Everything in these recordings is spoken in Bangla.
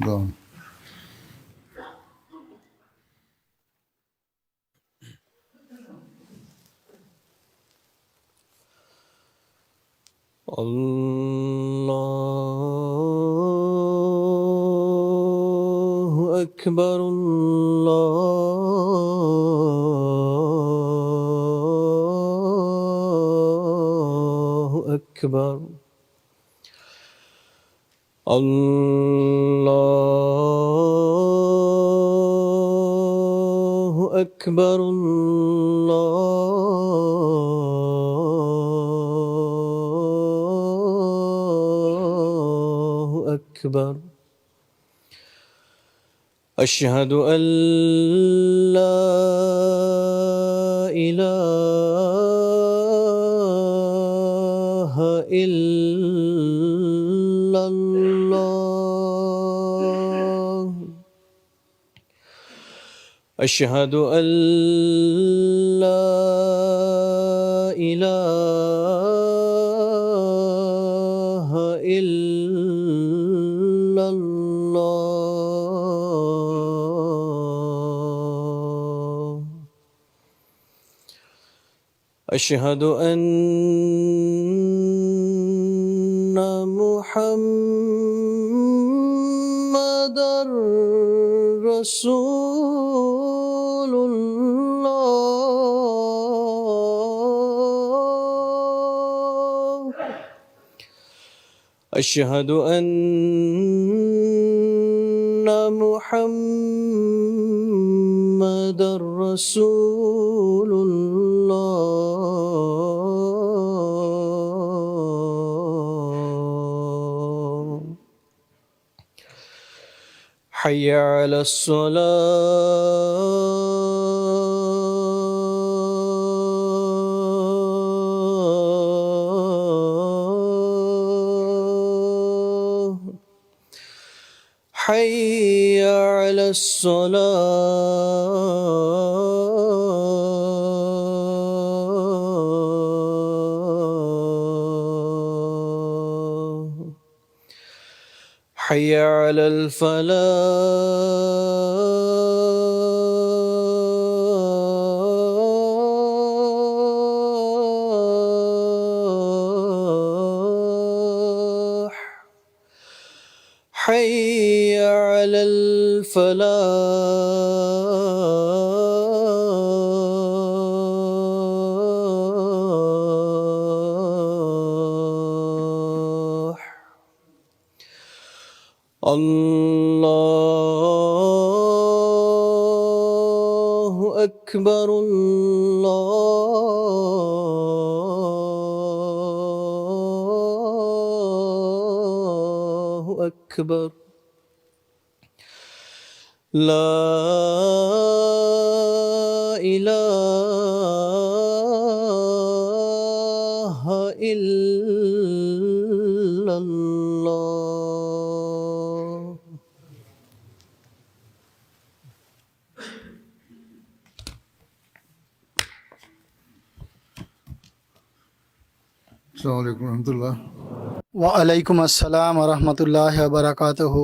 Да. الله أكبر الله أكبر الله أكبر الله أكبر أشهد أن لا إله إلا الله أشهد أن لا إله إلا الله أشهد أن محمدًا رسول الله أشهد أن محمدًا رسول الله حي على الصلاة حي على الصلاة حي على الفلاح حي على الفلاح الله أكبر الله أكبر لا إله إلا الله السلام عليكم ورحمة الله. ওয়ালাইকুম আসসালাম রহমতুল্লাহ বারাকাতুহ।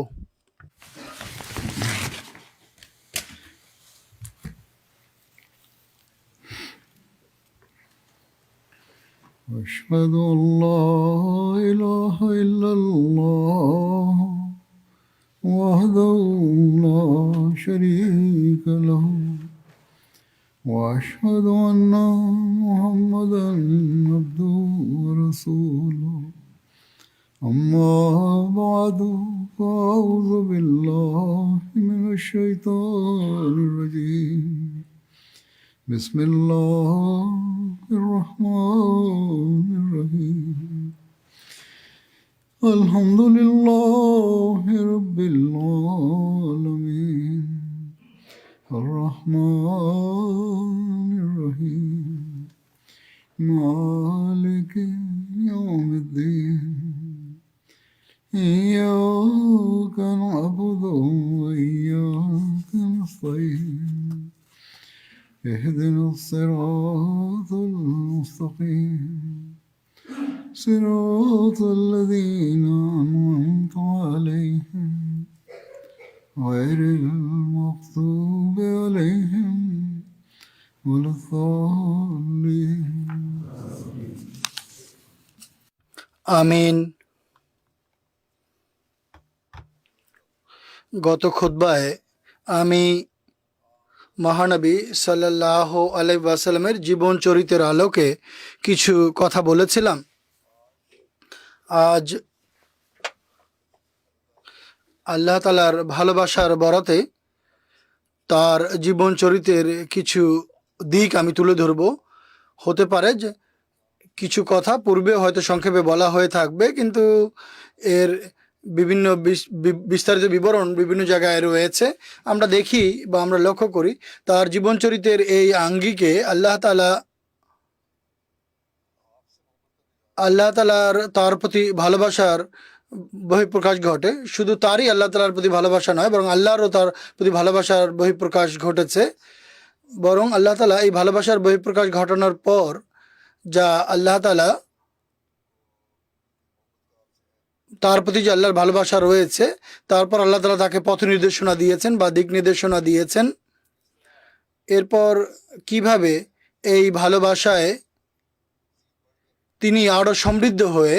أشهد أن لا إله إلا الله وحده لا شريك له وأشهد أن محمدًا عبده ورسوله أما بعد فأعوذ بالله من الشيطان الرجيم بسم الله الرحمن الرحيم الحمد لله رب العالمين الرحمن الرحيم مالك يوم الدين إياك نعبد وإياك نستعين اهدنا الصراط المستقيم صراط الذين أنعمت عليهم غير المغضوب عليهم ولا الضالين আমিন। গত খুতবায় আমি মহানবী সাল্লাল্লাহু আলাইহি ওয়াসাল্লামের জীবন চরিত্রের আলোকে কিছু কথা বলেছিলাম। আজ আল্লাহ তাআলার ভালোবাসার বরাতে তার জীবন চরিত্রের কিছু দিক আমি তুলে ধরব। হতে পারে যে কিছু কথা পূর্বে হয়তো সংক্ষেপে বলা হয়ে থাকবে, কিন্তু এর বিভিন্ন বিস্তারিত বিবরণ বিভিন্ন জায়গায় রয়েছে। আমরা দেখি বা আমরা লক্ষ্য করি তার জীবন চরিত্রের এই আঙ্গিকে আল্লাহ তাআলার তার প্রতি ভালোবাসার বহিঃপ্রকাশ ঘটে। শুধু তারই আল্লাহ তাআলার প্রতি ভালোবাসা নয়, বরং আল্লাহরও তার প্রতি ভালোবাসার বহিঃপ্রকাশ ঘটেছে। বরং আল্লাহ তাআলা এই ভালোবাসার বহিঃপ্রকাশ ঘটানোর পর যা আল্লাহ তাআলা তার প্রতি যে আল্লাহর ভালোবাসা রয়েছে, তারপর আল্লাহ তাআলা তাকে পথ নির্দেশনা দিয়েছেন বা দিক নির্দেশনা দিয়েছেন। এরপর কিভাবে এই ভালোবাসায় তিনি আরো সমৃদ্ধ হয়ে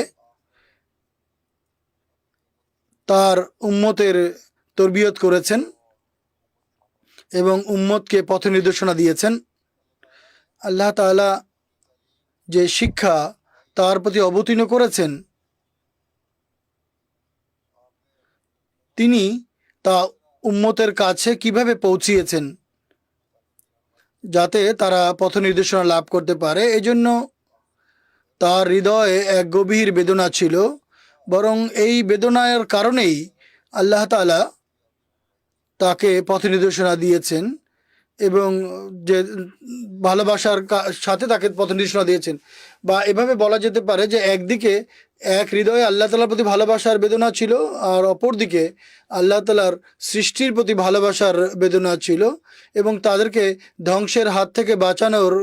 তার উম্মতের তরবিয়ত করেছেন এবং উম্মতকে পথ নির্দেশনা দিয়েছেন। আল্লাহ তাআলা যে শিক্ষা তার প্রতি অবতীর্ণ করেছেন, তিনি তা উম্মতের কাছে কিভাবে পৌঁছিয়েছেন যাতে তারা পথ নির্দেশনা লাভ করতে পারে। এজন্য তার হৃদয়ে এক গভীর বেদনা ছিল। বরং এই বেদনার কারণেই আল্লাহ তাআলা তাকে পথ নির্দেশনা দিয়েছেন এবং যে ভালোবাসার সাথে তাকে পথ নির্দেশনা দিয়েছেন। বা এভাবে বলা যেতে পারে যে একদিকে এক হৃদয়ে আল্লাহ তাআলার প্রতি ভালোবাসার বেদনা ছিল, আর অপরদিকে আল্লাহ তাআলার সৃষ্টির প্রতি ভালোবাসার বেদনা ছিল এবং তাদেরকে ধ্বংসের হাত থেকে বাঁচানোর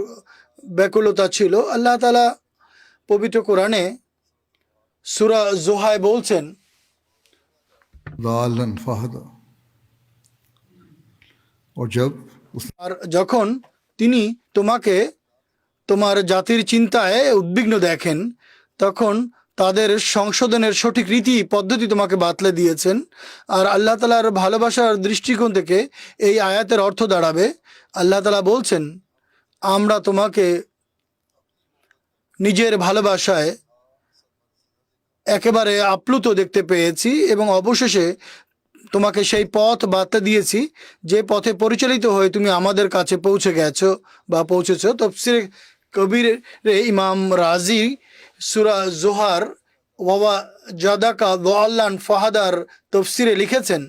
ব্যাকুলতা ছিল। আল্লাহ তাআলা পবিত্র কোরআনে সূরা জোহায় বলছেন, ضالا فهدى और जब আর যখন তিনি তোমাকে তোমার জাতির চিন্তায় উদ্বিগ্ন দেখেন, তখন তাদের সংশোধনের সঠিক রীতি পদ্ধতি তোমাকে বাতলে দিয়েছেন। আর আল্লাহ তাআলার ভালোবাসার দৃষ্টিকোণ থেকে এই আয়াতের অর্থ দাঁড়াবে, আল্লাহ তাআলা বলছেন, আমরা তোমাকে নিজের ভালোবাসায় একেবারে আপ্লুত দেখতে পেয়েছি এবং অবশেষে তোমাকে সেই পথ বাতলে দিয়েছি যে পথে পরিচালিত হয়ে তুমি আমাদের কাছে পৌঁছে গেছো বা পৌঁছেছ। তাফসীরে কবিরে ইমাম রাজি সূরা জোহার ওয়া জাদাকা দাল্লান ফাহাদার তাফসীরে লিখেছেন,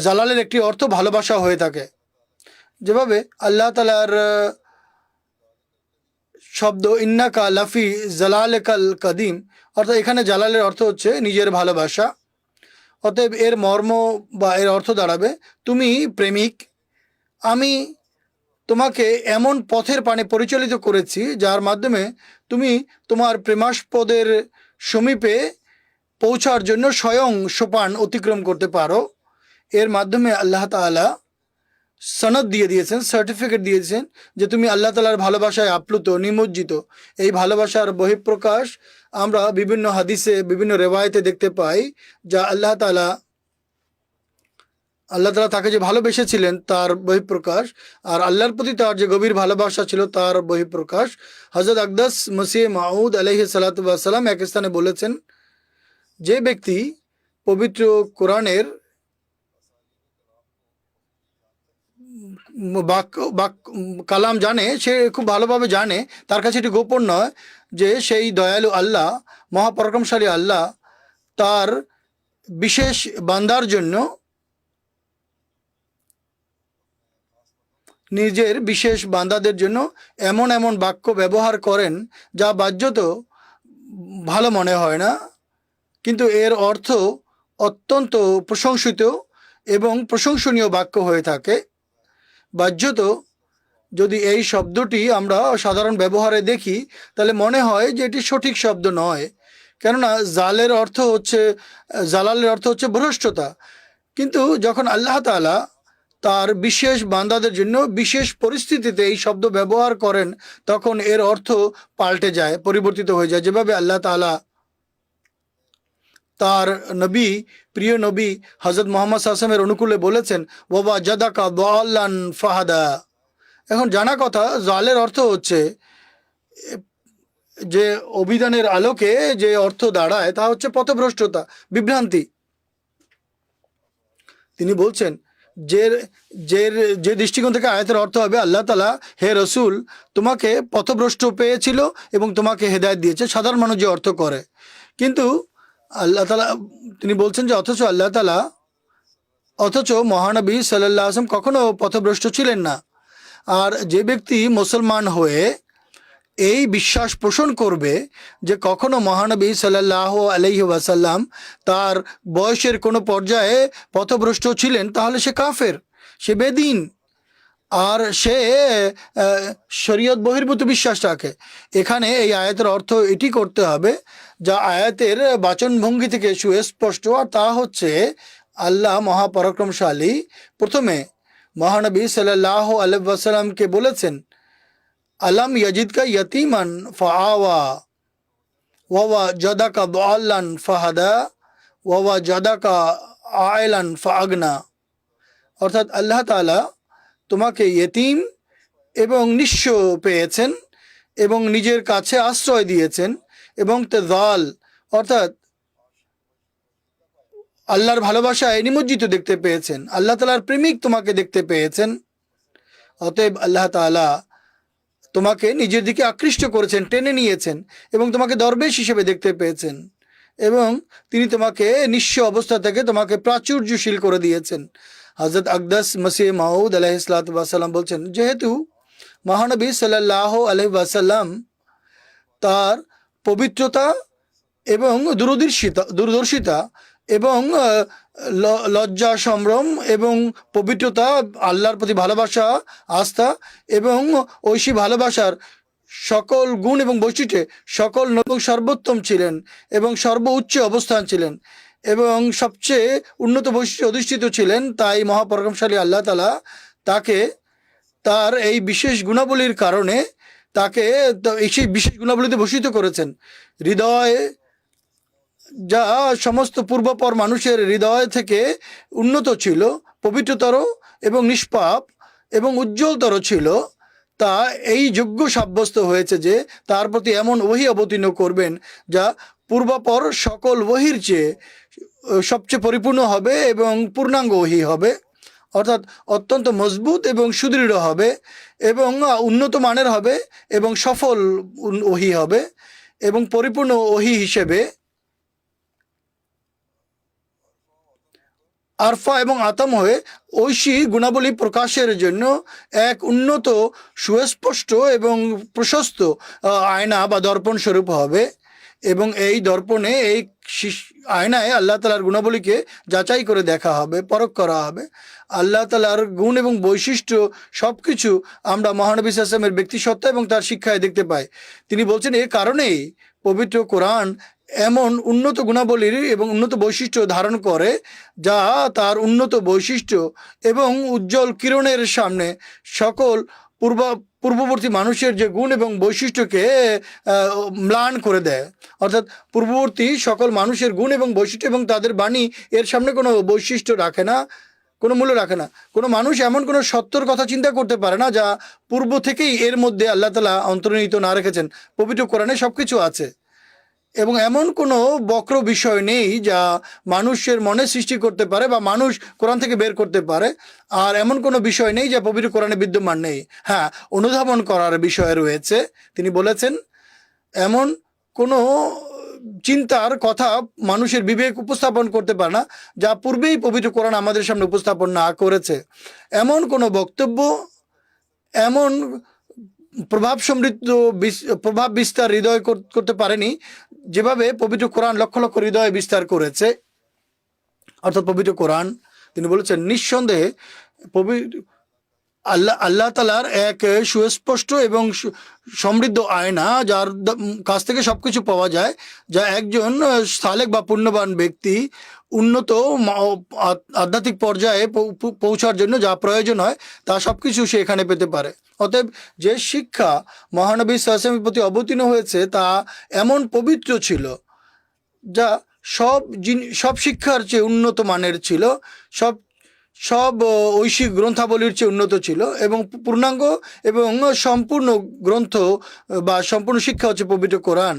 জালালের একটি অর্থ ভালোবাসা হয়ে থাকে। যেভাবে আল্লাহ তাআলার শব্দ ইন্নাকা লাফি জালালিকাল কাদিম, অর্থাৎ এখানে জালালের অর্থ হচ্ছে নিজের ভালোবাসা। অতএব এর মর্ম বা এর অর্থ দাঁড়াবে, তুমি প্রেমিক, আমি তোমাকে এমন পথের পানে পরিচালিত করেছি যার মাধ্যমে তুমি তোমার প্রেমাস্পদের সমীপে পৌঁছার জন্য স্বয়ং সোপান অতিক্রম করতে পারো। এর মাধ্যমে আল্লাহ তাআলা সনদ দিয়ে দিয়েছেন, সার্টিফিকেট দিয়েছেন যে তুমি আল্লাহ তাআলার ভালোবাসায় আপ্লুত, নিমজ্জিত। এই ভালোবাসার বহিঃপ্রকাশ আমরা বিভিন্ন হাদিসে বিভিন্ন রেওয়ায়েতে দেখতে পাই, যা আল্লাহ তাআলা তাকে যে ভালোবেসেছিলেন তার বহিঃপ্রকাশ, আর আল্লাহর প্রতি তার যে গভীর ভালোবাসা ছিল তার বহিঃপ্রকাশ। হযরত আকদাস মসিহ মাউদ আলাইহিস সালাতু ওয়াস সালাম এক স্থানে বলেছেন, যে ব্যক্তি পবিত্র কোরআনের কালাম জানে, সে খুব ভালোভাবে জানে, তার কাছে এটি গোপন নয় যে সেই দয়ালু আল্লাহ, মহাপরাক্রমশালী আল্লাহ তার বিশেষ বান্দার জন্য নিজের বিশেষ বান্দাদের জন্য এমন এমন বাক্য ব্যবহার করেন যা বাহ্যত ভালো মনে হয় না, কিন্তু এর অর্থ অত্যন্ত প্রশংসিত এবং প্রশংসনীয় বাক্য হয়ে থাকে। বাহ্যত যদি এই শব্দটি আমরা সাধারণ ব্যবহারে দেখি তাহলে মনে হয় যে এটি সঠিক শব্দ নয়, কেননা জালালের অর্থ হচ্ছে ভ্রষ্টতা। কিন্তু যখন আল্লাহ তাআলা তার বিশেষ বান্দাদের জন্য বিশেষ পরিস্থিতিতে এই শব্দ ব্যবহার করেন, তখন এর অর্থ পাল্টে যায়, পরিবর্তিত হয়ে যায়। যেভাবে আল্লাহ তাআলা তার প্রিয় নবী হযরত মুহাম্মদ সাল্লাল্লাহু আলাইহি ওয়াসাল্লামের অনুকূলে বলেছেন, ওয়া জাদাকা দাল্লান ফাহাদা। এখন জানা কথা, জালের অর্থ হচ্ছে যে অভিধানের আলোকে যে অর্থ দাঁড়ায় তা হচ্ছে পথভ্রষ্টতা, বিভ্রান্তি। তিনি বলছেন যে যে দৃষ্টিকোণ থেকে আয়াতের অর্থ হবে, আল্লাহ তাআলা হে রসুল তোমাকে পথভ্রষ্ট পেয়েছিল এবং তোমাকে হেদায়েত দিয়েছে, সাধারণ মানুষ যে অর্থ করে। কিন্তু আল্লাহ তাআলা তিনি বলছেন যে অথচ মহানবী সাল্লাল্লাহু আলাইহি ওয়াসাল্লাম কখনো পথভ্রষ্ট ছিলেন না। আর যে ব্যক্তি মুসলমান হয়ে এই বিশ্বাস পোষণ করবে যে কখনো মহানবী সাল্লাল্লাহু আলাইহি ওয়াসাল্লাম তার বয়সের কোনো পর্যায়ে পথভ্রষ্ট ছিলেন, তাহলে সে কাফের, সে বেদিন, আর সে শরীয়ত বহির্ভূত বিশ্বাস রাখে। এখানে এই আয়াতের অর্থ এটি করতে হবে যা আয়াতের বাচনভঙ্গি থেকে সুস্পষ্ট, আর তা হচ্ছে আল্লাহ মহাপরাক্রমশালী প্রথমে মহানবী সাল্লাল্লাহু আলাইহি ওয়াসাল্লামকে বলেছেন, আলাম ইয়াজিদকা ইয়াতীমান ফাআওয়া ওয়া জাদাকা দাল্লান ফাহাদা ওয়া জাদাকা আইলান ফাআগনা। অর্থাৎ আল্লাহ তাআলা তোমাকে ইয়েতিম এবং নিঃস্ব পেয়েছেন এবং নিজের কাছে আশ্রয় দিয়েছেন, এবং তেজাল অর্থাৎ আল্লাহর ভালোবাসায় নিমজ্জিত দেখতে পেয়েছেন, আল্লাহ তাআলার প্রেমিক তোমাকে দেখতে পেয়েছেন। অতএব আল্লাহ তাআলা তোমাকে নিজের দিকে আকৃষ্ট করেছেন, টেনে নিয়েছেন এবং তোমাকে দরবেশ হিসেবে দেখতে পেয়েছেন, এবং তিনি তোমাকে নিঃস্ব অবস্থা থেকে তোমাকে প্রাচুর্যশীল করে দিয়েছেন। হযরত আকদাস মসিহ মাউদ আলাইহিসসালাতু ওয়াসসালাম বলছেন, যেহেতু মহানবী সাল্লাল্লাহু আলাইহি ওয়াসাল্লাম তার পবিত্রতা এবং দূরদর্শিতা এবং লজ্জা সম্ভ্রম এবং পবিত্রতা, আল্লাহর প্রতি ভালোবাসা, আস্থা এবং ঐশী ভালোবাসার সকল গুণ এবং বৈশিষ্ট্যে সকল এবং সর্বোত্তম ছিলেন এবং সর্বোচ্চ অবস্থান ছিলেন এবং সবচেয়ে উন্নত বৈশিষ্ট্যে অধিষ্ঠিত ছিলেন। তাই মহাপরাক্রমশালী আল্লাহ তাআলা তাকে তার এই বিশেষ গুণাবলীর কারণে তাকে সেই বিশেষ গুণাবলীতে ভূষিত করেছেন। হৃদয় যা সমস্ত পূর্বপর মানুষের হৃদয় থেকে উন্নত ছিল, পবিত্রতর এবং নিষ্পাপ এবং উজ্জ্বলতর ছিল, তা এই যোগ্য সাব্যস্ত হয়েছে যে তার প্রতি এমন ওহী অবতীর্ণ করবেন যা পূর্বাপর সকল ওহীর চেয়ে সবচেয়ে পরিপূর্ণ হবে এবং পূর্ণাঙ্গ ওহী হবে, অর্থাৎ অত্যন্ত মজবুত এবং সুদৃঢ় হবে এবং উন্নত মানের হবে এবং সফল ওহী হবে এবং পরিপূর্ণ ওহী হিসেবে আরফা এবং আতাম হয়ে ঐশী গুণাবলী প্রকাশের জন্য এক উন্নত, সুস্পষ্ট এবং প্রশস্ত আয়না বা দর্পণ স্বরূপ হবে। এবং এই দর্পণে, এই আয়নায় আল্লাহ তাআলার গুণাবলীকে যাচাই করে দেখা হবে, পরখ করা হবে। আল্লাহ তাআলার গুণ এবং বৈশিষ্ট্য সব কিছু আমরা মহানবী সাল্লাল্লাহু আলাইহি ওয়াসাল্লামের ব্যক্তিসত্তা এবং তার শিক্ষায় দেখতে পাই। তিনি বলছেন, এ কারণেই পবিত্র কোরআন এমন উন্নত গুণাবলীর এবং উন্নত বৈশিষ্ট্য ধারণ করে যা তার উন্নত বৈশিষ্ট্য এবং উজ্জ্বল কিরণের সামনে সকল পূর্ববর্তী মানুষের যে গুণ এবং বৈশিষ্ট্যকে ম্লান করে দেয়। অর্থাৎ পূর্ববর্তী সকল মানুষের গুণ এবং বৈশিষ্ট্য এবং তাদের বাণী এর সামনে কোনো বৈশিষ্ট্য রাখে না, কোনো মূল্য রাখে না। কোনো মানুষ এমন কোনো সত্যর কথা চিন্তা করতে পারে না যা পূর্ব থেকেই এর মধ্যে আল্লাহ তাআলা অন্তর্নিহিত না রেখেছেন। পবিত্র কোরআনে সব কিছু আছে এবং এমন কোনো বক্র বিষয় নেই যা মানুষের মনে সৃষ্টি করতে পারে বা মানুষ কোরআন থেকে বের করতে পারে। আর এমন কোনো বিষয় নেই যা পবিত্র কোরআনে বিদ্যমান নেই। হ্যাঁ, অনুধাবন করার বিষয় রয়েছে। তিনি বলেছেন, এমন কোনো চিন্তার কথা মানুষের বিবেক উপস্থাপন করতে পারে না যা পূর্বেই পবিত্র কোরআন আমাদের সামনে উপস্থাপন না করেছে। এমন কোনো বক্তব্য, এমন প্রভাব বিস্তার হৃদয় করতে পারেনি যেভাবে পবিত্র কোরআন লক্ষ লক্ষ হৃদয় বিস্তার করেছে। অর্থাৎ পবিত্র কোরআন, তিনি বলেছেন, নিঃসন্দেহে আল্লাহ তালার এক সুস্পষ্ট এবং সমৃদ্ধ আয়না, যার কাছ থেকে সবকিছু পাওয়া যায়, যা একজন সালেক বা পুণ্যবান ব্যক্তি উন্নত আধ্যাত্মিক পর্যায়ে পৌঁছার জন্য যা প্রয়োজন হয় তা সবকিছু সে এখানে পেতে পারে। অতএব যে শিক্ষা মহানবী সাল্লাল্লাহু আলাইহি ওয়াসাল্লামের প্রতি অবতীর্ণ হয়েছে তা এমন পবিত্র ছিল, যা সব শিক্ষার চেয়ে উন্নত মানের ছিল, সব সব ঐশিক গ্রন্থাবলীর চেয়ে উন্নত ছিল, এবং পূর্ণাঙ্গ এবং সম্পূর্ণ গ্রন্থ বা সম্পূর্ণ শিক্ষা হচ্ছে পবিত্র কোরআন।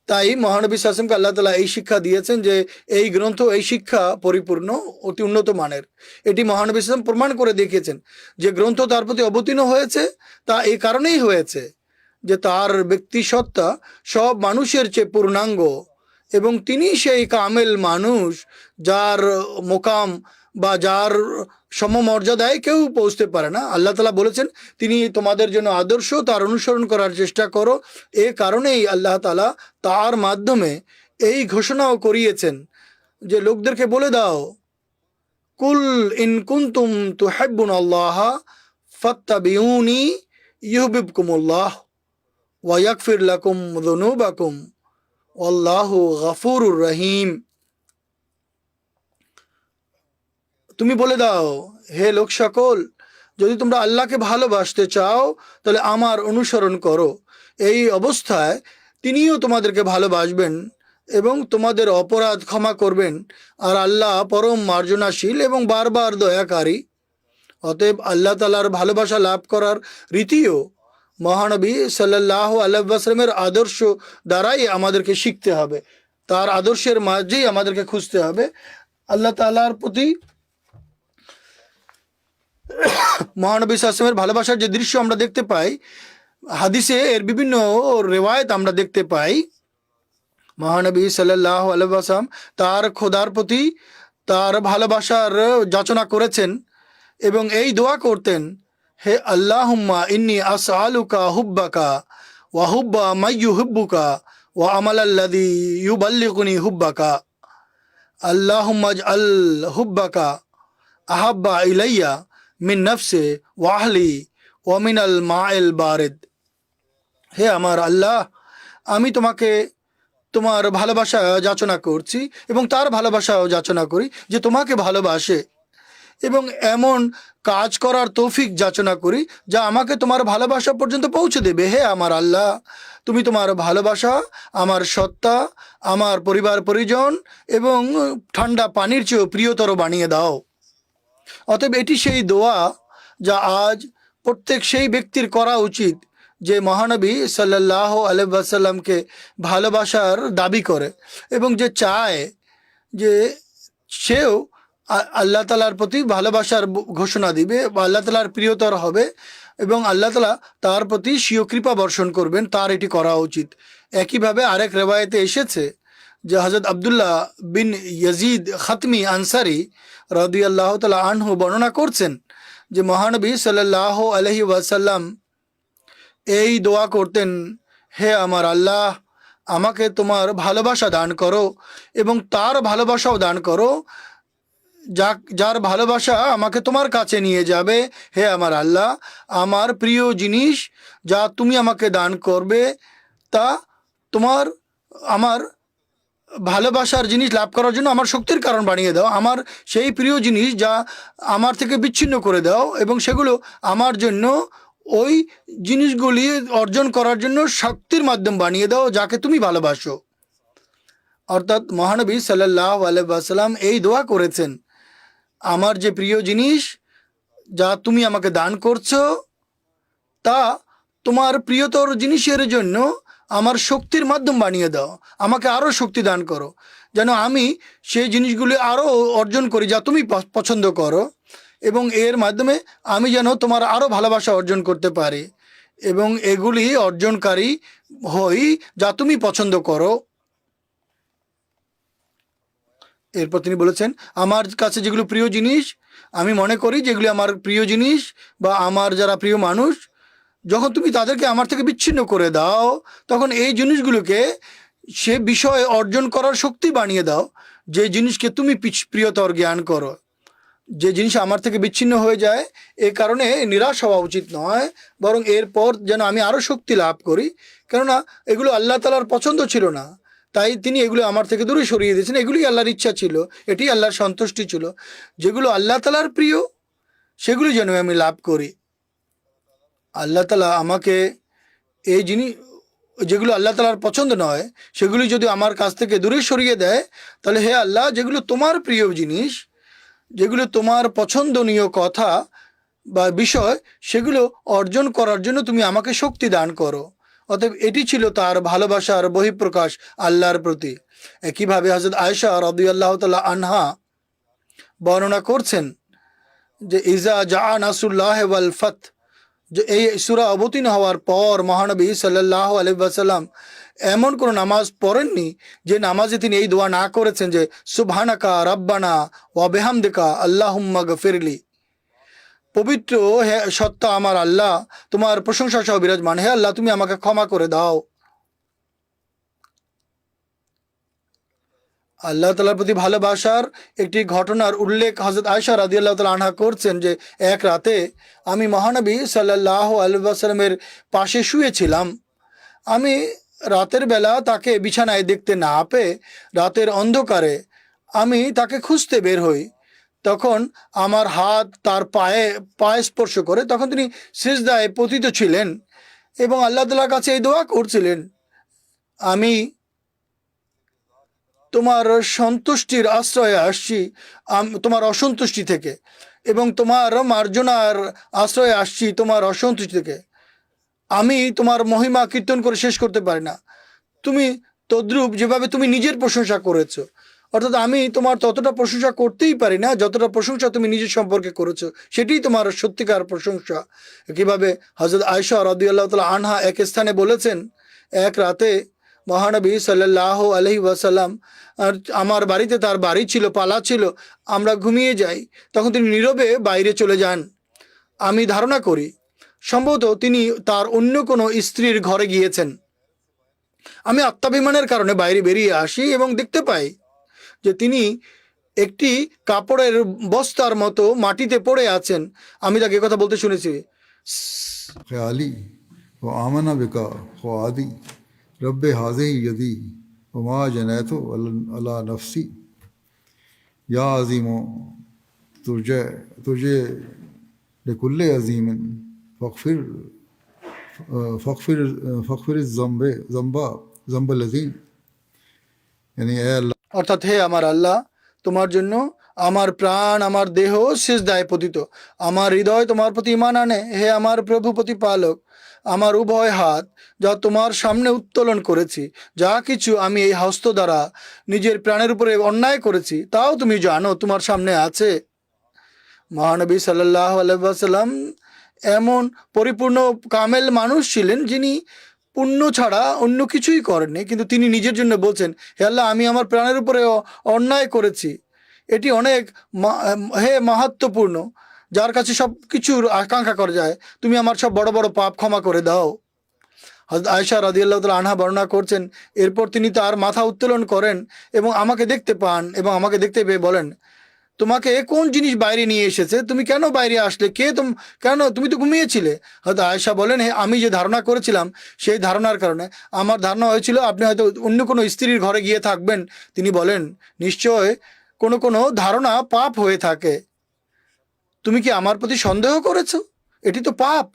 তাই মহানবী সাল্লাল্লাহু আলাইহি ওয়াসাল্লামকে আল্লাহ তাআলা এই শিক্ষা দিয়েছেন যে এই গ্রন্থ, এই শিক্ষা পরিপূর্ণ, অতি উন্নত মানের। এটি মহানবী সাল্লাল্লাহু আলাইহি ওয়াসাল্লাম প্রমাণ করে দেখিয়েছেন যে গ্রন্থ তার প্রতি অবতীর্ণ হয়েছে তা এই কারণেই হয়েছে যে তার ব্যক্তি সত্তা সব মানুষের চেয়ে পূর্ণাঙ্গ, এবং তিনি সেই কামেল মানুষ যার মোকাম বা যার সমমর্যাদায় কেউ পৌঁছতে পারে না। আল্লাহ তাআলা বলেছেন তিনি তোমাদের জন্য আদর্শ, তার অনুসরণ করার চেষ্টা করো। এ কারণেই আল্লাহ তাআলা তার মাধ্যমে এই ঘোষণাও করিয়েছেন যে লোকদেরকে বলে দাও, কুল ইন কুনতুম তুহিব্বুনাল্লাহ ফাত্তাবিউনি ইউহিব্বুকুমুল্লাহ ওয়া ইয়াগফির লাকুম যুনুবাকুম আল্লাহু গফুরুর রহিম। তুমি বলে দাও, হে লোক সকল, যদি তোমরা আল্লাহকে ভালোবাসতে চাও তাহলে আমার অনুসরণ করো। এই অবস্থায় তিনিও তোমাদেরকে ভালোবাসবেন এবং তোমাদের অপরাধ ক্ষমা করবেন, আর আল্লাহ পরম মার্জনাশীল এবং বারবার দয়াকারী। অতএব আল্লাহ তাআলার ভালোবাসা লাভ করার রীতিও মহানবী সাল্লাল্লাহু আলাইহি ওয়াসাল্লামের আদর্শ দ্বারাই আমাদেরকে শিখতে হবে, তার আদর্শের মাঝেই আমাদেরকে খুঁজতে হবে। আল্লাহ তাআলার প্রতি মহানবী সাল্লাল্লাহু আলাইহি ওয়াসাল্লামের ভালোবাসার যে দৃশ্য আমরা দেখতে পাই হাদিসে, এর বিভিন্ন রেওয়ায়েত আমরা দেখতে পাই। মহানবী সাল্লাল্লাহু আলাইহি ওয়াসাল্লাম তার খোদার প্রতি তার ভালোবাসার যাচনা করেছেন এবং এই দোয়া করতেন, হে আল্লাহুম্মা ইন্নী আসআলুকা হুব্বাকা ওয়া হুব্বা মান ইউহিব্বুকা ওয়া আমালাল্লাযী ইউবাল্লিগুনি হুব্বাকা। আল্লাহুম্মা আল হুব্বাকা আহাব্বা ইলাইয়া মিন নফসি ওয়া আহলি ওয়া মিনাল মাইল বারিদ। হে আমার আল্লাহ, আমি তোমাকে তোমার ভালোবাসা যাচনা করছি এবং তার ভালোবাসাও যাচনা করি যে তোমাকে ভালোবাসে, এবং এমন কাজ করার তৌফিক যাচনা করি যা আমাকে তোমার ভালোবাসা পর্যন্ত পৌঁছে দেবে। হে আমার আল্লাহ, তুমি তোমার ভালোবাসা আমার সত্তা, আমার পরিবার পরিজন এবং ঠান্ডা পানির চেয়েও প্রিয়তর বানিয়ে দাও। অতএব এটি সেই দোয়া যা আজ প্রত্যেক সেই ব্যক্তির করা উচিত যে মহানবী সাল্লাল্লাহু আলাইহি ওয়াসাল্লামকে ভালোবাসার দাবি করে এবং যে চায় যে সেও আল্লাহ তাআলার প্রতি ভালোবাসার ঘোষণা দিবে বা আল্লাহ তাআলার প্রিয়তর হবে এবং আল্লাহ তাআলা তার প্রতি স্বীয় কৃপা বর্ষণ করবেন। তার এটি করা উচিত। একইভাবে আরেক রেওয়ায়েতে এসেছে যে হযরত আব্দুল্লাহ বিন ইয়াজিদ খাতমি আনসারি রাদিয়াল্লাহু তাআলা আনহু বর্ণনা করছেন যে মহানবী সাল্লাল্লাহু আলাইহি ওয়াসাল্লাম এই দোয়া করতেন, হে আমার আল্লাহ, আমাকে তোমার ভালোবাসা দান করো এবং তার ভালোবাসাও দান করো যার ভালোবাসা আমাকে তোমার কাছে নিয়ে যাবে। হে আমার আল্লাহ, আমার প্রিয় জিনিস যা তুমি আমাকে দান করবে তা আমার ভালোবাসার জিনিস লাভ করার জন্য আমার শক্তির কারণ বানিয়ে দাও। আমার সেই প্রিয় জিনিস যা আমার থেকে বিচ্ছিন্ন করে দাও এবং সেগুলো আমার জন্য ওই জিনিসগুলি অর্জন করার জন্য শক্তির মাধ্যম বানিয়ে দাও যাকে তুমি ভালোবাসো। অর্থাৎ মহানবী সাল্লাল্লাহু আলাইহি ওয়াসাল্লাম এই দোয়া করেছেন, আমার যে প্রিয় জিনিস যা তুমি আমাকে দান করছো তা তোমার প্রিয়তর জিনিসের জন্য আমার শক্তির মাধ্যম বানিয়ে দাও, আমাকে আরও শক্তি দান করো যেন আমি সেই জিনিসগুলি আরও অর্জন করি যা তুমি পছন্দ করো, এবং এর মাধ্যমে আমি যেন তোমার আরও ভালোবাসা অর্জন করতে পারি এবং এগুলি অর্জনকারী হই যা তুমি পছন্দ করো। এরপর তিনি বলেছেন, আমার কাছে যেগুলো প্রিয় জিনিস আমি মনে করি যেগুলি আমার প্রিয় জিনিস বা আমার যারা প্রিয় মানুষ, যখন তুমি তাদেরকে আমার থেকে বিচ্ছিন্ন করে দাও তখন এই জিনিসগুলোকে সে বিষয়ে অর্জন করার শক্তি বানিয়ে দাও যে জিনিসকে তুমি প্রিয়তর জ্ঞান করো। যে জিনিস আমার থেকে বিচ্ছিন্ন হয়ে যায় এ কারণে নিরাশ হওয়া উচিত নয়, বরং এরপর যেন আমি আরও শক্তি লাভ করি। কেননা এগুলো আল্লাহ তাআলার পছন্দ ছিল না, তাই তিনি এগুলো আমার থেকে দূরে সরিয়ে দিয়েছেন। এগুলি আল্লাহর ইচ্ছা ছিল, এটি আল্লাহর সন্তুষ্টি ছিল। যেগুলো আল্লাহ তাআলার প্রিয় সেগুলি যেন আমি লাভ করি। আল্লাহ তাআলা আমাকে এই জিনিস, যেগুলো আল্লাহ তাআলার পছন্দ নয় সেগুলি যদি আমার কাছ থেকে দূরে সরিয়ে দেয়, তাহলে হে আল্লাহ, যেগুলো তোমার প্রিয় জিনিস, যেগুলো তোমার পছন্দনীয় কথা বা বিষয়, সেগুলো অর্জন করার জন্য তুমি আমাকে শক্তি দান করো। অতএব এটি ছিল তার ভালোবাসার বহিঃপ্রকাশ আল্লাহর প্রতি। একইভাবে হযরত আয়েশা রাদিয়াল্লাহু তাআলা আনহা বর্ণনা করছেন যে ইজা জা নাসরুল্লাহ ওয়াল ফাত, যে এই সূরা অবতীর্ণ হওয়ার পর মহানবী সাল্লাল্লাহু আলাইহি ওয়াসাল্লাম এমন কোনো নামাজ পড়েননি যে নামাজে তিনি এই দোয়া না করেছেন যে সুবহানাকা রাব্বানা ওয়া বিহামদিকা আল্লাহুম্মা গফিরলি, পবিত্র হে সত্তা আমার আল্লাহ, তোমার প্রশংসা সহ বিরাজমান, হে আল্লাহ তুমি আমাকে ক্ষমা করে দাও। আল্লাহ তাআলার প্রতি ভালোবাসার একটি ঘটনার উল্লেখ হযরত আয়েশা রাদিয়াল্লাহু তাআলা আনহা করছেন যে এক রাতে আমি মহানবী সাল্লাল্লাহু আলাইহি ওয়াসাল্লামের পাশে শুয়েছিলাম। আমি রাতের বেলা তাকে বিছানায় দেখতে না পেয়ে রাতের অন্ধকারে আমি তাকে খুঁজতে বের হই। তখন আমার হাত তার পায়ে স্পর্শ করে, তখন তিনি সিজদায় পতিত ছিলেন এবং আল্লাহ তাআলার কাছে এই দোয়া করছিলেন, আমি তোমার সন্তুষ্টির আশ্রয়ে আসছি তোমার অসন্তুষ্টি থেকে, এবং তোমার মার্জনার আশ্রয়ে আসছি তোমার অসন্তুষ্টি থেকে। আমি তোমার মহিমা কীর্তন করে শেষ করতে পারি না, তুমি তদ্রূপ যেভাবে তুমি নিজের প্রশংসা করেছো, অর্থাৎ আমি তোমার ততটা প্রশংসা করতেই পারি না যতটা প্রশংসা তুমি নিজের সম্পর্কে করেছো, সেটাই তোমার সত্যিকার প্রশংসা। কিভাবে হযরত আয়েশা রাদিয়াল্লাহু তাআলা আনহা এক স্থানে বলেছেন, এক রাতে মহানবী সাল্লাল্লাহু আলাইহি ওয়াসাল্লাম আমার বাড়িতে, তার বাড়ি ছিল, পালা ছিল, আমরা ঘুমিয়ে যাই, তখন তিনি নীরবে বাইরে চলে যান। আমি ধারণা করি সম্ভবত তিনি তার অন্য কোনো স্ত্রীর ঘরে গিয়েছেন। আমি আত্মাভিমানের কারণে বাইরে বেরিয়ে আসি এবং দেখতে পাই যে তিনি একটি কাপড়ের বস্তার মতো মাটিতে পড়ে আছেন। আমি তাকে কথা বলতে শুনেছি, ख्याली व आमना बिका ख्वादी रब हाज़े यदी वमा जनैतो अला नफसी या अजीमो तुझे तुझे लिकुल्ले अजीमिन फ़ग़फ़िर फ़ग़फ़िर फ़ग़फ़िर ज़म्बल अज़ीम, यानी ए अल्लाह, অর্থাৎ হে আমার আল্লাহ, তোমার জন্য আমার প্রাণ, আমার দেহ সিজদায় পতিত, আমার হৃদয় তোমার প্রতি ঈমান আনে। হে আমার প্রভু প্রতিপালক, আমার উভয় হাত যা তোমার সামনে উত্তোলন করেছি, যা কিছু আমি এই হস্ত দ্বারা নিজের প্রাণের উপরে অন্যায় করেছি তাও তুমি জানো তোমার সামনে আছে। মহানবী সাল্লাল্লাহু আলাইহি ওয়াসাল্লাম এমন পরিপূর্ণ কামেল মানুষ ছিলেন যিনি পুণ্য ছাড়া অন্য কিছুই করেননি, কিন্তু তিনি নিজের জন্য বলছেন, হে আল্লাহ, আমি আমার প্রাণের উপরে অন্যায় করেছি। এটি অনেক হে মাহাত্ম্যপূর্ণ, যার কাছে সব কিছুর আকাঙ্ক্ষা করা যায়, তুমি আমার সব বড় বড় পাপ ক্ষমা করে দাও। হযরত আয়েশা রাদিয়াল্লাহু তাআলা আনহা বর্ণনা করছেন, এরপর তিনি তার মাথা উত্তোলন করেন এবং আমাকে দেখতে পান, এবং আমাকে দেখতে পেয়ে বলেন, তোমাকে কোন জিনিস বাইরে নিয়ে এসেছে, তুমি কেন বাইরে আসলে, কেন তুমি তো ঘুমিয়েছিলে? হয়তো আয়েশা বলেন, হ্যাঁ, আমি যে ধারণা করেছিলাম সেই ধারণার কারণে, আমার ধারণা হয়েছিল আপনি হয়তো অন্য কোনো স্ত্রীর ঘরে গিয়ে থাকবেন। তিনি বলেন, নিশ্চয় কোনো কোনো ধারণা পাপ হয়ে থাকে, তুমি কি আমার প্রতি সন্দেহ করেছো? এটি তো পাপ।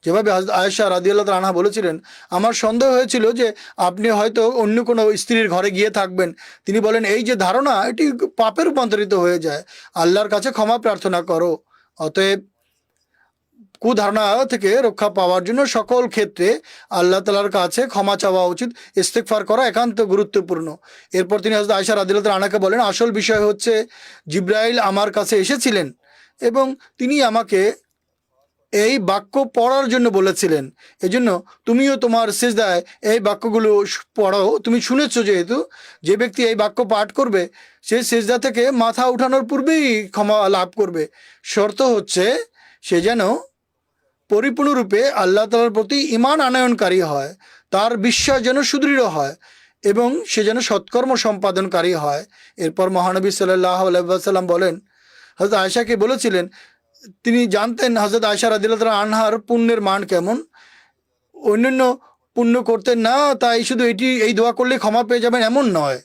যেভাবে আয়েশা রাদিয়াল্লাহু তাআলা আনহা বলেছিলেন, আমার সন্দেহ হয়েছিল যে আপনি হয়তো অন্য কোনো স্ত্রীর ঘরে গিয়ে থাকবেন। তিনি বলেন, এই যে ধারণা, এটি পাপে রূপান্তরিত হয়ে যায়, আল্লাহর কাছে ক্ষমা প্রার্থনা করো। অতএব কুধারণা থেকে রক্ষা পাওয়ার জন্য সকল ক্ষেত্রে আল্লাহ তাআলার কাছে ক্ষমা চাওয়া উচিত, ইস্তেগফার করা একান্ত গুরুত্বপূর্ণ। এরপর তিনি হযরত আয়েশা রাদিয়াল্লাহু তাআলা আনহাকে বলেন, আসল বিষয় হচ্ছে জিবরাইল আমার কাছে এসেছিলেন এবং তিনি আমাকে এই বাক্য পড়ার জন্য বলেছিলেন, এজন্য তুমিও তোমার সিজদায় এই বাক্যগুলো পড়ো। তুমি শুনেছো, যেহেতু যে ব্যক্তি এই বাক্য পাঠ করবে সে সিজদা থেকে মাথা উঠানোর পূর্বেই ক্ষমা লাভ করবে। শর্ত হচ্ছে সে যেন পরিপূর্ণরূপে আল্লাহ তাআলার প্রতি ঈমান আনয়নকারী হয়, তার বিশ্বাস যেন সুদৃঢ় হয় এবং সে যেন সৎকর্ম সম্পাদনকারী হয়। এরপর মহানবী সাল্লাল্লাহু আলাইহি ওয়াসাল্লাম বলেন, হযরত আয়েশাকে বলেছিলেন, তিনি জানতেন হযরত আয়েশা রাদিয়াল্লাহু তাআলা আনহার পুণ্যের মান কেমন। অন্যান্য পুণ্য করতেন না, তাই শুধু এই দোয়া করলে ক্ষমা পেয়ে যাবেন এমন নয়।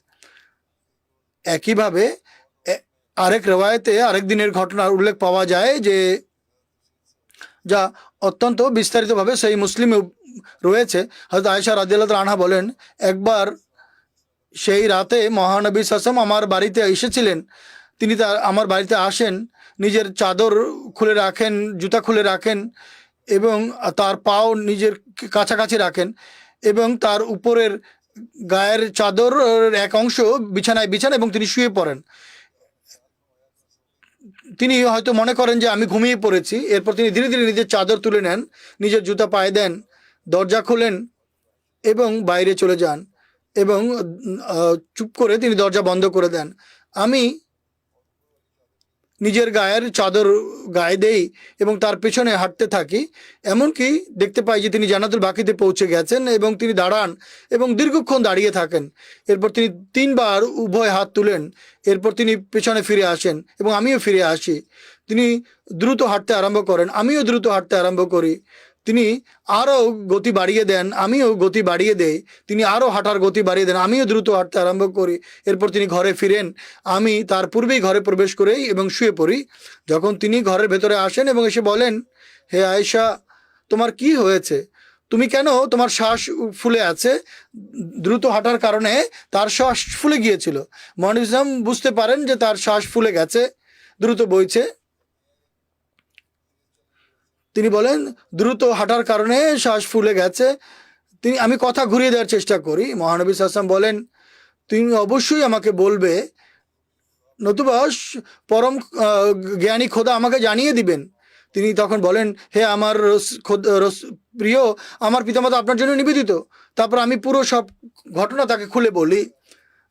একইভাবে আরেক রেওয়ায়েতে আরেক দিনের ঘটনার উল্লেখ পাওয়া যায়, যা অত্যন্ত বিস্তারিতভাবে সেই মুসলিমে রয়েছে। হযরত আয়েশা রাদিয়াল্লাহু তাআলা আনহা বলেন, একবার সেই রাতে মহানবী সাল্লাল্লাহু আলাইহি ওয়াসাল্লাম আমার বাড়িতে এসেছিলেন। তিনি আমার বাড়িতে আসেন, নিজের চাদর খুলে রাখেন, জুতা খুলে রাখেন এবং তার পাও নিজের কাছাকাছি রাখেন এবং তার উপরের গায়ের চাদর এক অংশ বিছানায় বিছান এবং তিনি শুয়ে পড়েন। তিনি হয়তো মনে করেন যে আমি ঘুমিয়ে পড়েছি। এরপর তিনি ধীরে ধীরে নিজের চাদর তুলে নেন, নিজের জুতা পায়ে দেন, দরজা খোলেন এবং বাইরে চলে যান এবং চুপ করে তিনি দরজা বন্ধ করে দেন। আমি নিজের গায়ের চাদর গায়ে দেই এবং তার পেছনে হাঁটতে থাকি। এমনকি দেখতে পাই যে তিনি জান্নাতুল বাকিতে পৌঁছে গেছেন এবং তিনি দাঁড়ান এবং দীর্ঘক্ষণ দাঁড়িয়ে থাকেন। এরপর তিনি 3 বার উভয় হাত তুলেন। এরপর তিনি পেছনে ফিরে আসেন এবং আমিও ফিরে আসি। তিনি দ্রুত হাঁটতে আরম্ভ করেন, আমিও দ্রুত হাঁটতে আরম্ভ করি। তিনি আরও গতি বাড়িয়ে দেন, আমিও গতি বাড়িয়ে দেই। তিনি আরও হাঁটার গতি বাড়িয়ে দেন, আমিও দ্রুত হাঁটতে আরম্ভ করি। এরপর তিনি ঘরে ফিরেন, আমি তার পূর্বেই ঘরে প্রবেশ করেই এবং শুয়ে পড়ি। যখন তিনি ঘরের ভেতরে আসেন এবং এসে বলেন, হে আয়েশা, তোমার কি হয়েছে? তুমি কেন, তোমার শ্বাস ফুলে আছে? দ্রুত হাঁটার কারণে তার শ্বাস ফুলে গিয়েছিল। মহানবী সাল্লাল্লাহু আলাইহি ওয়াসাল্লাম বুঝতে পারেন যে তার শ্বাস ফুলে গেছে, দ্রুত বইছে। তিনি বলেন, দ্রুত হাঁটার কারণে শ্বাস ফুলে গেছে। আমি কথা ঘুরিয়ে দেওয়ার চেষ্টা করি। মহানবী সাল্লাল্লাহু আলাইহি ওয়াসাল্লাম বলেন, তুমি অবশ্যই আমাকে বলবে, নতুবা পরম জ্ঞানী খোদা আমাকে জানিয়ে দিবেন। তিনি তখন বলেন, হে আমার প্রিয়, আমার পিতামাতা আপনার জন্য নিবেদিত। তারপর আমি পুরো সব ঘটনা তাকে খুলে বলি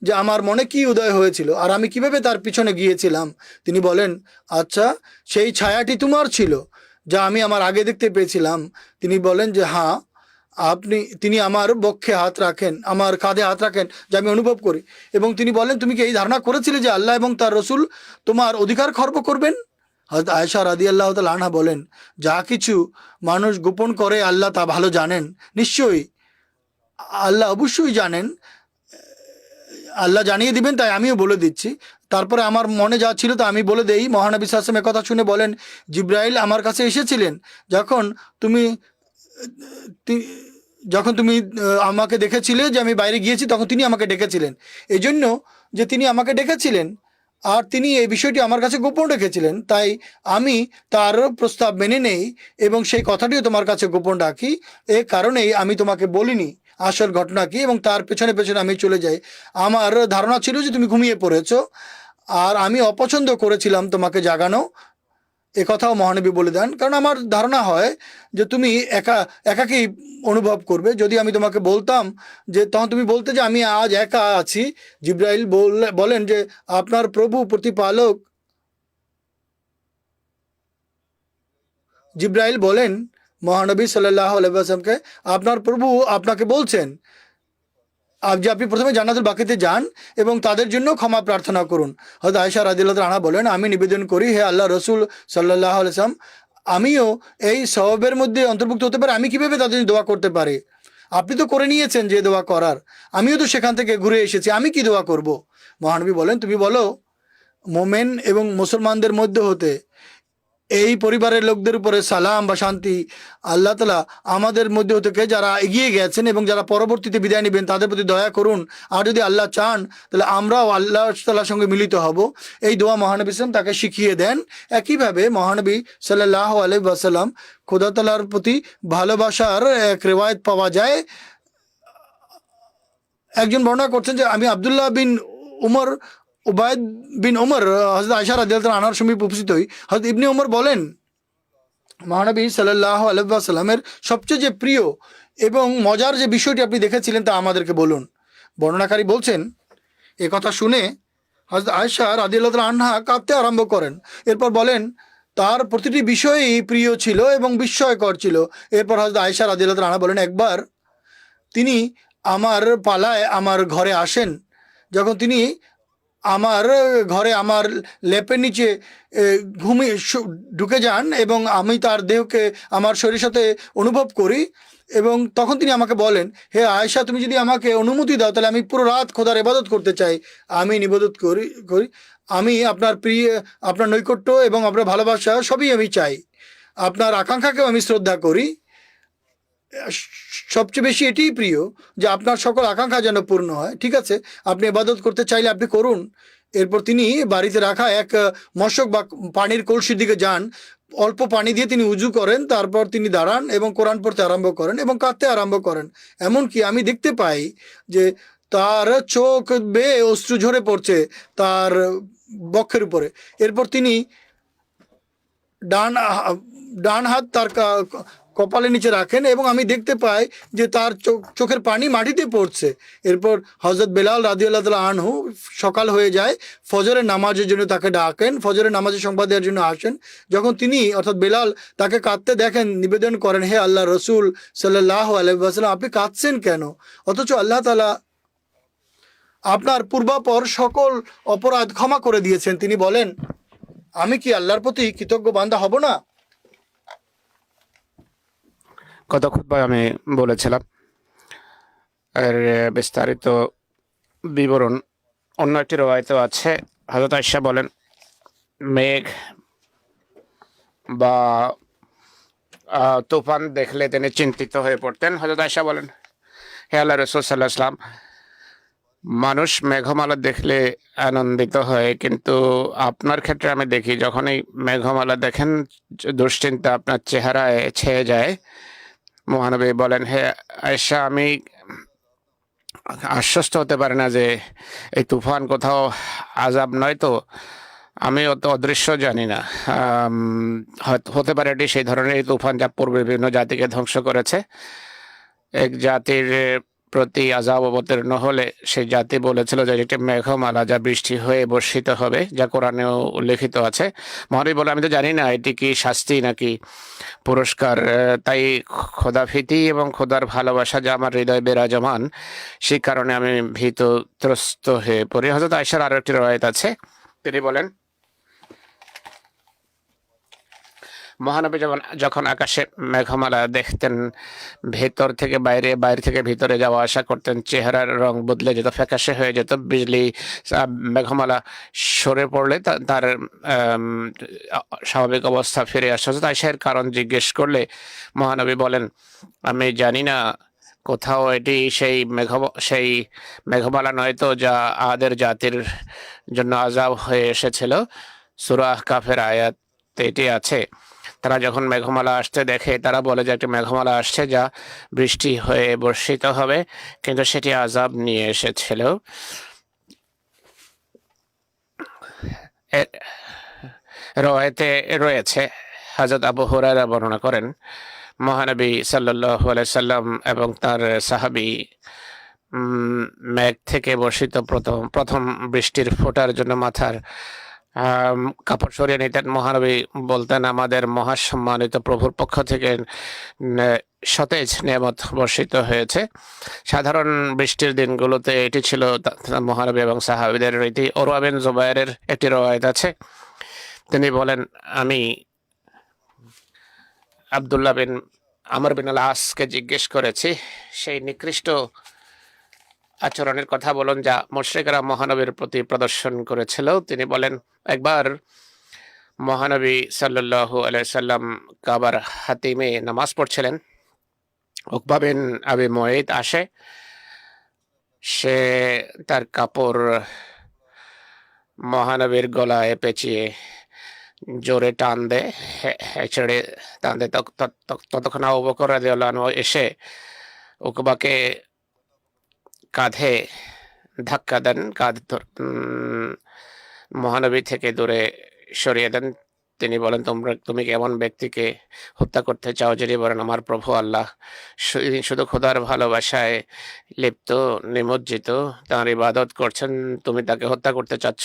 যে আমার মনে কি উদয় হয়েছিল আর আমি কিভাবে তার পিছনে গিয়েছিলাম। তিনি বলেন, আচ্ছা, সেই ছায়াটি তোমার ছিল যা আমি আমার আগে দেখতে পেয়েছিলাম। তিনি বলেন যে হ্যাঁ, তিনি আমার বক্ষে হাত রাখেন, আমার কাঁধে হাত রাখেন, যা আমি অনুভব করি। এবং তিনি বলেন, তুমি কি এই ধারণা করেছিলে যে আল্লাহ এবং তার রসুল তোমার অধিকার খর্ব করবেন? হযরত আয়েশা রাদিয়াল্লাহু তাআলা আনহা বলেন, যা কিছু মানুষ গোপন করে আল্লাহ তা ভালো জানেন। নিশ্চয়ই আল্লাহ অবশ্যই জানেন, আল্লাহ জানিয়ে দিবেন, তাই আমিও বলে দিচ্ছি। তারপরে আমার মনে যা ছিল তা আমি বলে দেই। মহানবী সাল্লাল্লাহু আলাইহি ওয়াসাল্লাম কথা শুনে বলেন, জিব্রাইল আমার কাছে এসেছিলেন যখন তুমি আমাকে দেখেছিলে যে আমি বাইরে গিয়েছি, তখন তিনি আমাকে ডেকেছিলেন। এই জন্য যে তিনি আমাকে ডেকেছিলেন আর তিনি এই বিষয়টি আমার কাছে গোপন রেখেছিলেন, তাই আমি তার প্রস্তাব মেনে নেই এবং সেই কথাটিও তোমার কাছে গোপন রাখি। এ কারণেই আমি তোমাকে বলিনি আসল ঘটনা কি, এবং তার পেছনে পেছনে আমি চলে যাই। আমার ধারণা ছিল যে তুমি ঘুমিয়ে পড়েছো আর আমি অপছন্দ করেছিলাম তোমাকে জাগানো। এ কথাও মহানবী বলে দেন, কারণ আমার ধারণা হয় যে তুমি একাকী অনুভব করবে। যদি আমি তোমাকে বলতাম যে, তখন তুমি বলতে যে আমি আজ একা আছি। জিব্রাইল বলেন যে আপনার প্রভু প্রতিপালক জিব্রাইল বলেন মহানবী সাল্লাল্লাহু আলাইহি ওয়াসাল্লামকে, আপনার প্রভু আপনাকে বলছেন যে আপনি প্রথমে জান্নাতুল বাকিতে যান এবং তাদের জন্য ক্ষমা প্রার্থনা করুন। হযরত আয়েশা রাদিয়াল্লাহু তাআলা আনহা বলেন, আমি নিবেদন করি, হে আল্লাহ রসুল সাল্লাল্লাহু আলাইহি ওয়াসাল্লাম, আমিও এই সওয়াবের মধ্যে অন্তর্ভুক্ত হতে পারি। আমি কিভাবে তাদের দোয়া করতে পারি? আপনি তো করে নিয়েছেন যে দোয়া করার, আমিও তো সেখান থেকে ঘুরে এসেছি, আমি কি দোয়া করব? মহানবী বলেন, তুমি বলো, মোমেন এবং মুসলমানদের মধ্যে হতে এই পরিবারের লোকদের উপরে সালাম বা শান্তি আল্লাহ তাআলা আমাদের মধ্যে থেকে যারা এগিয়ে গেছেন এবং যারা পরবর্তীতে বিদায় নেবেন তাদের প্রতি দয়া করুন। আর যদি আল্লাহ চান তাহলে আমরাও আল্লাহ তাআলার সঙ্গে মিলিত হব। এই দোয়া মহানবী সাল্লাল্লাহু আলাইহি ওয়াসাল্লাম তাকে শিখিয়ে দেন। একইভাবে মহানবী সাল্লাল্লাহু আলাইহি ওয়াসাল্লাম খোদা তাআলার প্রতি ভালোবাসার এক রিওয়ায়াত পাওয়া যায়। একজন বর্ণনা করছেন যে আমি আব্দুল্লাহ বিন উমর উবায়দ বিন ওমর হযরত আয়েশা রাদিয়াল্লাহু তাআলা আনহার সমীপে উপস্থিত হই। হযরত ইবনে ওমর বলেন, মহানবী সাল্লাল্লাহু আলাইহি ওয়াসাল্লামের সবচেয়ে যে প্রিয় এবং মজার যে বিষয়টি আপনি দেখেছিলেন তা আমাদেরকে বলুন। বর্ণনাকারী বলছেন, এ কথা শুনে হযরত আয়েশা রাদিয়াল্লাহু তাআলা আনহা কাঁদতে আরম্ভ করেন। এরপর বলেন, তার প্রতিটি বিষয়ই প্রিয় ছিল এবং বিস্ময়কর ছিল। এরপর হযরত আয়েশা রাদিয়াল্লাহু তাআলা আনহা বলেন, একবার তিনি আমার পালায় আমার ঘরে আসেন। যখন তিনি আমার ঘরে আমার লেপের নিচে ঘুমিয়ে ঢুকে যান এবং আমি তার দেহকে আমার শরীরের সাথে অনুভব করি। এবং তখন তিনি আমাকে বলেন, হে আয়েশা, তুমি যদি আমাকে অনুমতি দাও তাহলে আমি পুরো রাত খোদার ইবাদত করতে চাই। আমি নিবেদত করি করি আমি আপনার প্রিয়, আপনার নৈকট্য এবং আপনার ভালোবাসা সবই আমি চাই। আপনার আকাঙ্ক্ষাকেও আমি শ্রদ্ধা করি। সবচেয়ে বেশি এটিই প্রিয় যে আপনার সকল আকাঙ্ক্ষা যেন পূর্ণ হয়। ঠিক আছে, আপনি ইবাদত করতে চাইলে আপনি করুন। এরপর তিনি বাড়িতে রাখা এক মশক বা পানির কলসির দিকে যান, অল্প পানি দিয়ে তিনি উজু করেন, তারপর তিনি দাঁড়ান এবং কোরআন পড়তে আরম্ভ করেন এবং কাঁদতে আরম্ভ করেন। এমনকি আমি দেখতে পাই যে তার চোখ বেয়ে অশ্রু ঝরে পড়ছে তার বক্ষের উপরে। এরপর তিনি ডান ডান হাত তার কপালের নিচে রাখেন এবং আমি দেখতে পাই যে তার চোখের পানি মাটিতে পড়ছে। এরপর হযরত বেলাল রাদিয়াল্লাহু তাআলা আনহু, সকাল হয়ে যায়, ফজরের নামাজের জন্য তাকে ডাকেন, ফজরের নামাজের সংবাদ দেওয়ার জন্য আসেন। যখন তিনি অর্থাৎ বেলাল তাকে কাঁদতে দেখেন, নিবেদন করেন, হে আল্লাহ রসুল সাল্লাল্লাহু আলাইহি ওয়াসাল্লাম, আপনি কাঁদছেন কেন? অথচ আল্লাহ তাআলা আপনার পূর্বাপর সকল অপরাধ ক্ষমা করে দিয়েছেন। তিনি বলেন, আমি কি আল্লাহর প্রতি কৃতজ্ঞ বান্দা হব না? গত খুতবায় আমি বলেছিলাম এর বিস্তারিত বিবরণ অন্য একটি রওয়ায়েতেও আছে। হযরত আয়েশা বলেন, মেঘ বা তুফান দেখলে তিনি চিন্তিত হয়ে পড়তেন। হযরত আয়েশা বলেন, হে আল্লাহ রাসূল সাল্লাল্লাহু আলাইহি ওয়াসাল্লাম, মানুষ মেঘমালা দেখলে আনন্দিত হয়, কিন্তু আপনার ক্ষেত্রে আমি দেখি যখনই মেঘমালা দেখেন দুশ্চিন্তা আপনার চেহারায় ছেয়ে যায়। মহানবী বলেন, হে আয়েশা, আমি আশ্বস্ত হতে পারি না যে এই তুফান কোথাও আযাব নয় তো? আমি অত অদৃশ্য জানি না। হতে পারে এটি সেই ধরনের তুফান যা পূর্বে বিভিন্ন জাতিকে ধ্বংস করেছে। এক জাতির প্রতি আযাব অবতীর্ণ হলে সেই জাতি বলেছিল যে এটি মেঘমালা যা বৃষ্টি হয়ে বর্ষিত হবে, যা কোরআনেও উল্লেখিত আছে। মহানবী বলে, আমি তো জানি না এটি কি শাস্তি নাকি পুরস্কার। তাই খোদাভীতি এবং খোদার ভালোবাসা যা আমার হৃদয়ে বিরাজমান, সেই কারণে আমি ভীত ত্রস্ত হয়ে পড়ি। হযরত আয়েশার আরো একটি রওয়ায়াত আছে, তিনি বলেন, মহানবী যখন আকাশে মেঘমালা দেখতেন, ভেতর থেকে বাইরে, বাইরে থেকে ভিতরে যাওয়া আসা করতেন, চেহারার রং বদলে যেত, ফ্যাকাশে হয়ে যেত। বিজলি, মেঘমালা সরে পড়লে তার স্বাভাবিক অবস্থা ফিরে আসে। তাই সে কারণ জিজ্ঞেস করলে মহানবী বলেন, আমি জানি না, কোথাও এটি সেই মেঘমালা নয় তো যা আদের জাতির জন্য আযাব হয়ে এসেছিল। সূরা আহকাফের আয়াত এটি আছে। তারা যখন মেঘমালা আসতে দেখে তারা বলে যে একটি মেঘমালা আসছে যা বৃষ্টি হয়ে বর্ষিত হবে, কিন্তু সেটি আযাব নিয়ে এসেছিল। রওয়ায়েতে রয়েছে, হযরত আবু হুরায়রা বর্ণনা করেন, মহানবী সাল্লাল্লাহু আলাইহি সাল্লাম এবং তার সাহাবী মেঘ থেকে বর্ষিত প্রথম বৃষ্টির ফোঁটার জন্য মাথার কাপড় সরিয়ে নিতেন। মহানবী বলতেন, আমাদের মহাসম্মানিত প্রভুর পক্ষ থেকে সতেজ নেয়ামত বর্ষিত হয়েছে। সাধারণ বৃষ্টির দিনগুলোতে এটি ছিল মহানবী এবং সাহাবীদের রীতি। উরওয়া বিন জুবায়েরের একটি রওয়ায়াত আছে, তিনি বলেন, আমি আব্দুল্লাহ বিন আমর বিন আল আসকে জিজ্ঞেস করেছি সেই নিকৃষ্ট আচরণের কথা বলুন যা মুশরিকরা মহানবীর প্রতি প্রদর্শন করেছিল। তিনি বলেন, একবার মহানবী সাল্লাল্লাহু আলাইহি সাল্লাম কাবার হাতিমে নামাজ পড়ছিলেন। উকবা বিন আবি মুয়াইত আসে, সে তার কাপড় মহানবীর গলায় পেঁচিয়ে জোরে টান দেয়, ছেড়ে টান দেয়। ততক্ষণ আবু বকর রাদিয়াল্লাহু আনহু এসে উকবাকে কাঁধে ধাক্কা দেন, মহানবী থেকে দূরে সরিয়ে দেন। তিনি বলেন, তুমি কি এমন ব্যক্তিকে হত্যা করতে চাও যিনি বলেন, আমার প্রভু আল্লাহ শুধু খোদার ভালোবাসায় লিপ্ত, নিমজ্জিত, তাঁর ইবাদত করছেন, তুমি তাকে হত্যা করতে চাচ্ছ?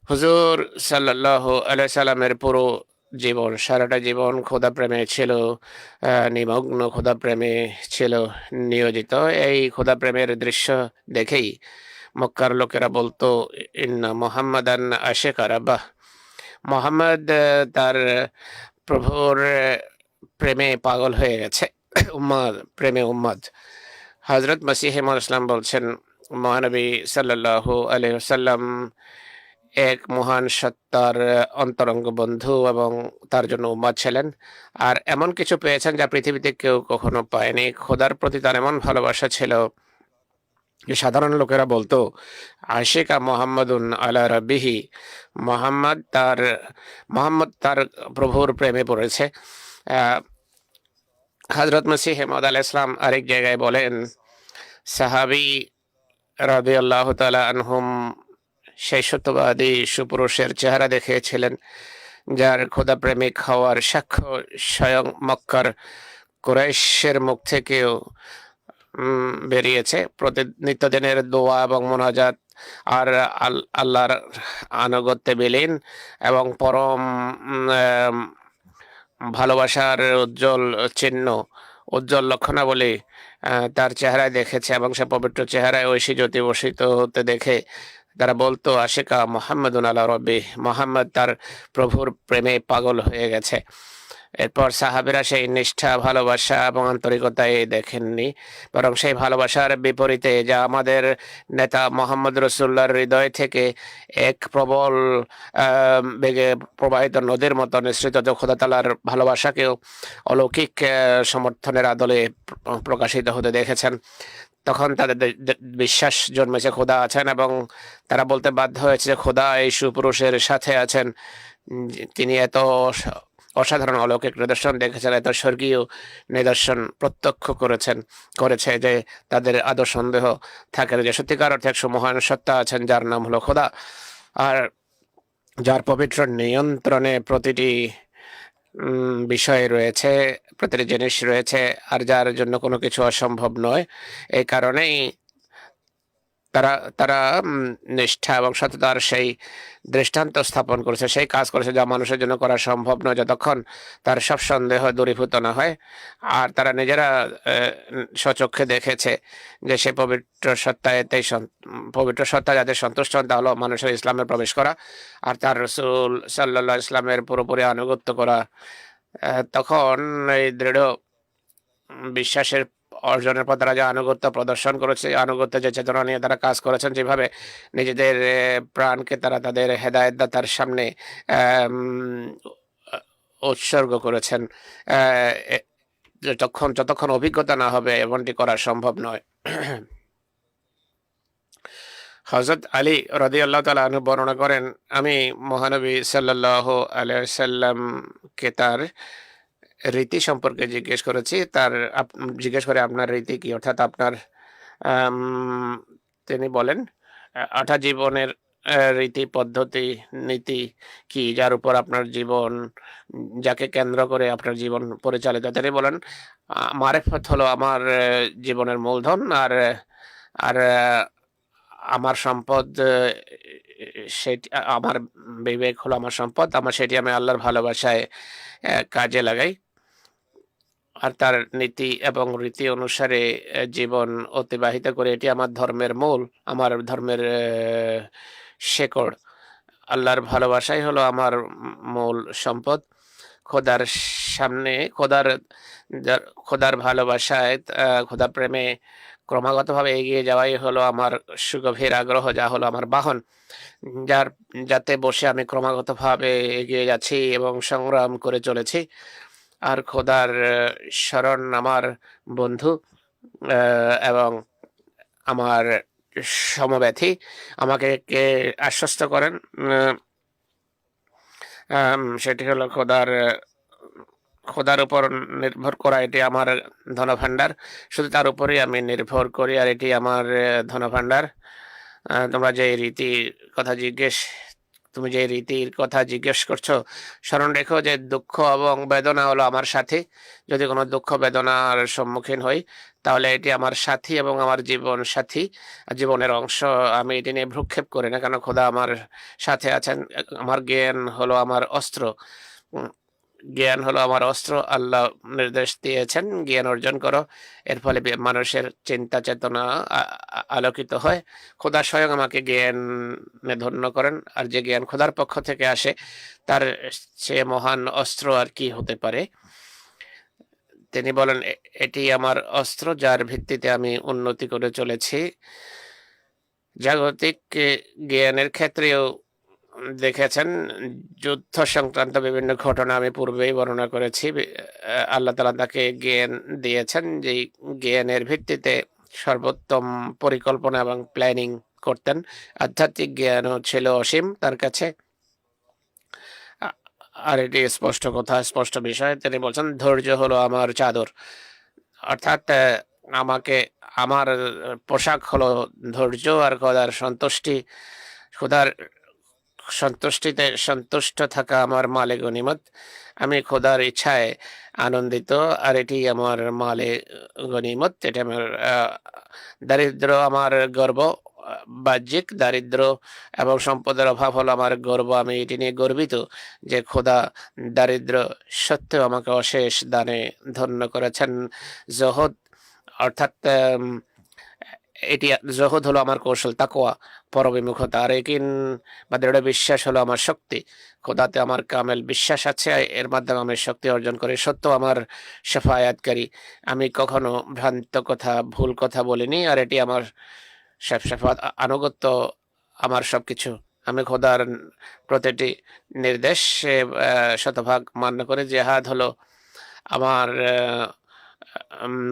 হুজুর সাল্লাল্লাহু আলাইহি সাল্লামের পুরো জীবন, সারাটা জীবন খোদা প্রেমে ছিল নিমগ্ন, খোদা প্রেমে ছিল নিয়োজিত। এই খোদা প্রেমের দৃশ্য দেখেই মক্কার লোকেরা বলতো ইন্না মোহাম্মদান আশিকা রাব্বাহ, মোহাম্মদ তার প্রভুর প্রেমে পাগল হয়ে গেছে, উম্মাদ প্রেমে উম্মাদ। হজরত মসিহ মাউদ ইসলাম বলছেন, মহানবী সাল্লাল্লাহু আলাইহি ওয়াসাল্লাম এক মহান সত্তার অন্তরঙ্গ বন্ধু এবং তার জন্য উম্মাদ ছিলেন, আর এমন কিছু পেয়েছেন যা পৃথিবীতে কেউ কখনো পায়নি। খোদার প্রতি তার এমন ভালোবাসা ছিল যে সাধারণ লোকেরা বলতো আশিকা মোহাম্মদুন আলা রাব্বিহি, মোহাম্মদ তার প্রভুর প্রেমে পড়েছে। হজরত মসিহ মাউদ আলাইহিস সালাম আরেক জায়গায় বলেন, সাহাবী রাদিয়াল্লাহু তাআলা আনহুম সেই সত্যবাদী সুপুরুষের চেহারা দেখিয়েছিলেন যার খোদা প্রেমিক হওয়ার সাক্ষ্য স্বয়ং মক্কার কুরাইশের মুখ থেকেও বেরিয়েছে। নিত্যদিনের দোয়া এবং মোনাজাত আর আল্লাহর আনুগত্যে বিলীন এবং পরম ভালোবাসার উজ্জ্বল চিহ্ন, উজ্জ্বল লক্ষণাবলী তার চেহারায় দেখেছে, এবং সে পবিত্র চেহারায় ঐশী জ্যোতি বসিত হতে দেখে তারা বলতো আশিকা মোহাম্মদুন আলা রব্বি, মোহাম্মদ তার প্রভুর প্রেমে পাগল হয়ে গেছে। এরপর সাহাবীরা সেই নিষ্ঠা, ভালোবাসা এবং আন্তরিকতায় দেখেননি, বরং সেই ভালোবাসার বিপরীতে যা আমাদের নেতা মোহাম্মদ রসুল্লাহর হৃদয় থেকে এক প্রবল বেগে প্রবাহিত নদীর মতো নিঃসৃত খোদা তাআলার ভালোবাসাকেও অলৌকিক সমর্থনের আদলে প্রকাশিত হতে দেখেছেন। তখন তাদের বিশ্বাস জন্মেছে খোদা আছেন, এবং তারা বলতে বাধ্য হয়েছে যে খোদা এই সুপুরুষের সাথে আছেন, তিনি এত অসাধারণ অলৌকিক নিদর্শন দেখেছেন, এত স্বর্গীয় নিদর্শন প্রত্যক্ষ করেছে যে তাদের আদৌ সন্দেহ থাকে না যে সত্যিকার অর্থে এক মহান সত্তা আছেন যার নাম হলো খোদা, আর যার পবিত্র নিয়ন্ত্রণে প্রতিটি বিষয় রয়েছে, প্রতিটি জিনিস রয়েছে, আর যার জন্য কোনো কিছু অসম্ভব নয়। এই কারণেই তারা তারা নিষ্ঠা এবং সততার সেই দৃষ্টান্ত স্থাপন করেছে, সেই কাজ করেছে যা মানুষের জন্য করা সম্ভব নয় যতক্ষণ তার সব সন্দেহ দূরীভূত না হয়। আর তারা নিজেরা স্বচক্ষে দেখেছে যে সেই পবিত্র সত্তা যাদের সন্তুষ্ট হন তা হলো মানুষের ইসলামে প্রবেশ করা আর তার রসুল সাল্লাল্লাহু আলাইহি ইসলামের পুরোপুরি আনুগত্য করা। তখন এই দৃঢ় বিশ্বাসের অর্জনের পর তারা যে আনুগত্য প্রদর্শন করেছে, আনুগত্য যে চেতনা নিয়ে তারা কাজ করেছেন, যেভাবে নিজেদের প্রাণকে তারা তাদের হেদায়েতদাতার সামনে উৎসর্গ করেছেন, যতক্ষণ অভিজ্ঞতা না হবে এমনটি করা সম্ভব নয়। হযরত আলী রাদিয়াল্লাহু তাআলা আনহু বর্ণনা করেন, আমি মহানবী সাল্লাল্লাহু আলাইহি ওয়াসাল্লামকে তার রীতি সম্পর্কে জিজ্ঞেস করে আপনার রীতি কি, অর্থাৎ আপনার তিনি বলেন 8টা জীবনের রীতি, পদ্ধতি, নীতি কি যার উপর আপনার জীবন, যাকে কেন্দ্র করে আপনার জীবন পরিচালিত। তিনি বলেন মারিফত হলো আমার জীবনের মূলধন, আর আর আমার সম্পদ সেটি, আমার বিবেক হলো আমার সম্পদ, সেটি আমি আল্লাহর ভালোবাসায় কাজে লাগাই, আর তার নীতি এবং রীতি অনুসারে জীবন অতিবাহিত করে। এটি আমার ধর্মের মূল, আমার ধর্মের শেকড়। আল্লাহর ভালোবাসাই হলো আমার মূল সম্পদ। খোদার সামনে খোদার ভালোবাসায়, খোদা প্রেমে ক্রমাগতভাবে এগিয়ে যাওয়াই হলো আমার সুগভীর আগ্রহ, যা হলো আমার বাহন, যাতে বসে আমি ক্রমাগতভাবে এগিয়ে যাচ্ছি এবং সংগ্রাম করে চলেছি। আর খোদার শরণ আমার বন্ধু এবং আমার সমব্যথী, আমাকে কে আশ্বস্ত করেন, সেটি হলো খোদার উপর নির্ভর করা, এটি আমার ধনভাণ্ডার। শুধু তার উপরেই আমি নির্ভর করি, আর এটি আমার ধনভাণ্ডার। তোমরা যে তুমি যে রীতির কথা জিজ্ঞেস করছো, স্মরণ রেখো যে দুঃখ এবং বেদনা হলো আমার সাথী। যদি কোনো দুঃখ বেদনার সম্মুখীন হই, তাহলে এটি আমার সাথী এবং আমার জীবনের অংশ। আমি এটি নিয়ে ভ্রুক্ষেপ করি না, কেন খোদা আমার সাথে আছেন। আমার জ্ঞান হলো আমার অস্ত্র। জ্ঞান হলো আমার অস্ত্র। আল্লাহ নির্দেশ দিয়েছেন জ্ঞান অর্জন করো, এর ফলে মানুষের চিন্তা চেতনা আলোকিত হয়। খোদা স্বয়ং আমাকে জ্ঞানে ধন্য করেন, আর যে জ্ঞান খোদার পক্ষ থেকে আসে তার সে মহান অস্ত্র আর কি হতে পারে। তিনি বলেন এটি আমার অস্ত্র যার ভিত্তিতে আমি উন্নতি করে চলেছি। জাগতিক জ্ঞানের ক্ষেত্রেও দেখেছেন যুদ্ধ সংক্রান্ত বিভিন্ন ঘটনা আমি পূর্বেই বর্ণনা করেছি। আল্লাহ তাআলা তাকে জ্ঞান দিয়েছেন, যে জ্ঞানের ভিত্তিতে সর্বোত্তম পরিকল্পনা এবং প্ল্যানিং করতেন। আধ্যাত্মিক জ্ঞানও ছিল অসীম তার কাছে। আর এটি স্পষ্ট কথা, স্পষ্ট বিষয়। তিনি বলছেন ধৈর্য হলো আমার চাদর, অর্থাৎ আমাকে আমার পোশাক হলো ধৈর্য আর খোদার সন্তুষ্টি। খোদার সন্তুষ্টিতে সন্তুষ্ট থাকা আমার মালে গনিমত। আমি খোদার ইচ্ছায় আনন্দিত, আর এটি আমার মালে গনিমত। এটা আমার দারিদ্র আমার গর্ব, বাহ্যিক দারিদ্র এবং সম্পদের অভাব হলো আমার গর্ব। আমি এটি নিয়ে গর্বিত যে খোদা দারিদ্র সত্ত্বেও আমাকে অশেষ দানে ধন্য করেছেন। জহদ অর্থাৎ এটি জহদ হলো আমার কৌশল, তাকওয়া পরবিমুখতা, আর একিন বা দৃঢ় বিশ্বাস হলো আমার শক্তি। খোদাতে আমার কামেল বিশ্বাস আছে, এর মাধ্যমে আমি শক্তি অর্জন করি। সত্য আমার শাফায়াতকারী, আমি কখনো ভ্রান্ত কথা ভুল কথা বলিনি, আর এটি আমার শাফাত আনুগত্য আমার সবকিছু। আমি খোদার প্রতিটি নির্দেশ শতভাগ মান্য করে। জেহাদ হলো আমার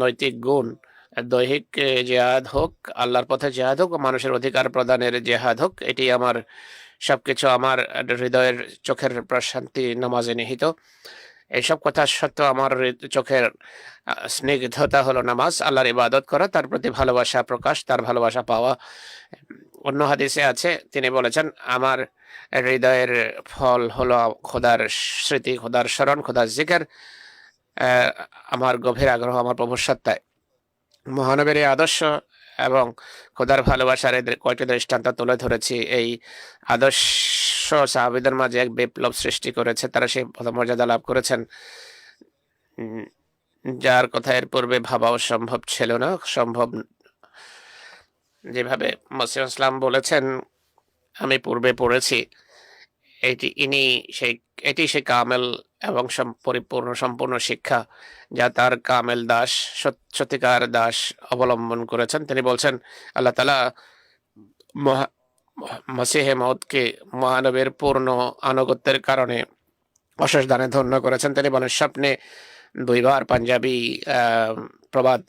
নৈতিক গুণ। দৈহিক জেহাদ হোক, আল্লাহর পথে জেহাদ হোক, মানুষের অধিকার প্রদানের জেহাদ হোক, এটি আমার সবকিছু। আমার হৃদয়ের চোখের প্রশান্তি নামাজে নিহিত। এইসব কথা সত্ত্বেও আমার চোখের স্নিগ্ধতা হলো নামাজ, আল্লাহর ইবাদত করা, তার প্রতি ভালোবাসা প্রকাশ, তার ভালোবাসা পাওয়া। অন্য হাদিসে আছে, তিনি বলেছেন আমার হৃদয়ের ফল হলো খোদার স্মৃতি, খোদার স্মরণ, খোদার জিকির। আমার গভীর আগ্রহ আমার প্রভুর সত্তায়। মহানবীর এই আদর্শ এবং খোদার ভালোবাসার কয়েকটি দৃষ্টান্ত তুলে ধরেছি। এই আদর্শ সাহাবীদের মাঝে এক বিপ্লব সৃষ্টি করেছে, তারা সেই পদমর্যাদা লাভ করেছেন যার কথা এর পূর্বে ভাবাও সম্ভব ছিল না। সম্ভব যেভাবে মসিহ ইসলাম বলেছেন, আমি পূর্বে পড়েছি, এটি সেই কামেল এবং পরিপূর্ণ সম্পূর্ণ শিক্ষা যা তার কামেল দাস, সত্যিকার দাস অবলম্বন করেছেন। তিনি বলছেন আল্লাহ তাআলা মসিহে মউদকে মহানবীর পূর্ণ আনুগত্যের কারণে অশেষ দানে ধন্য করেছেন। তিনি বলেন স্বপ্নে দুইবার পাঞ্জাবি প্রবাদ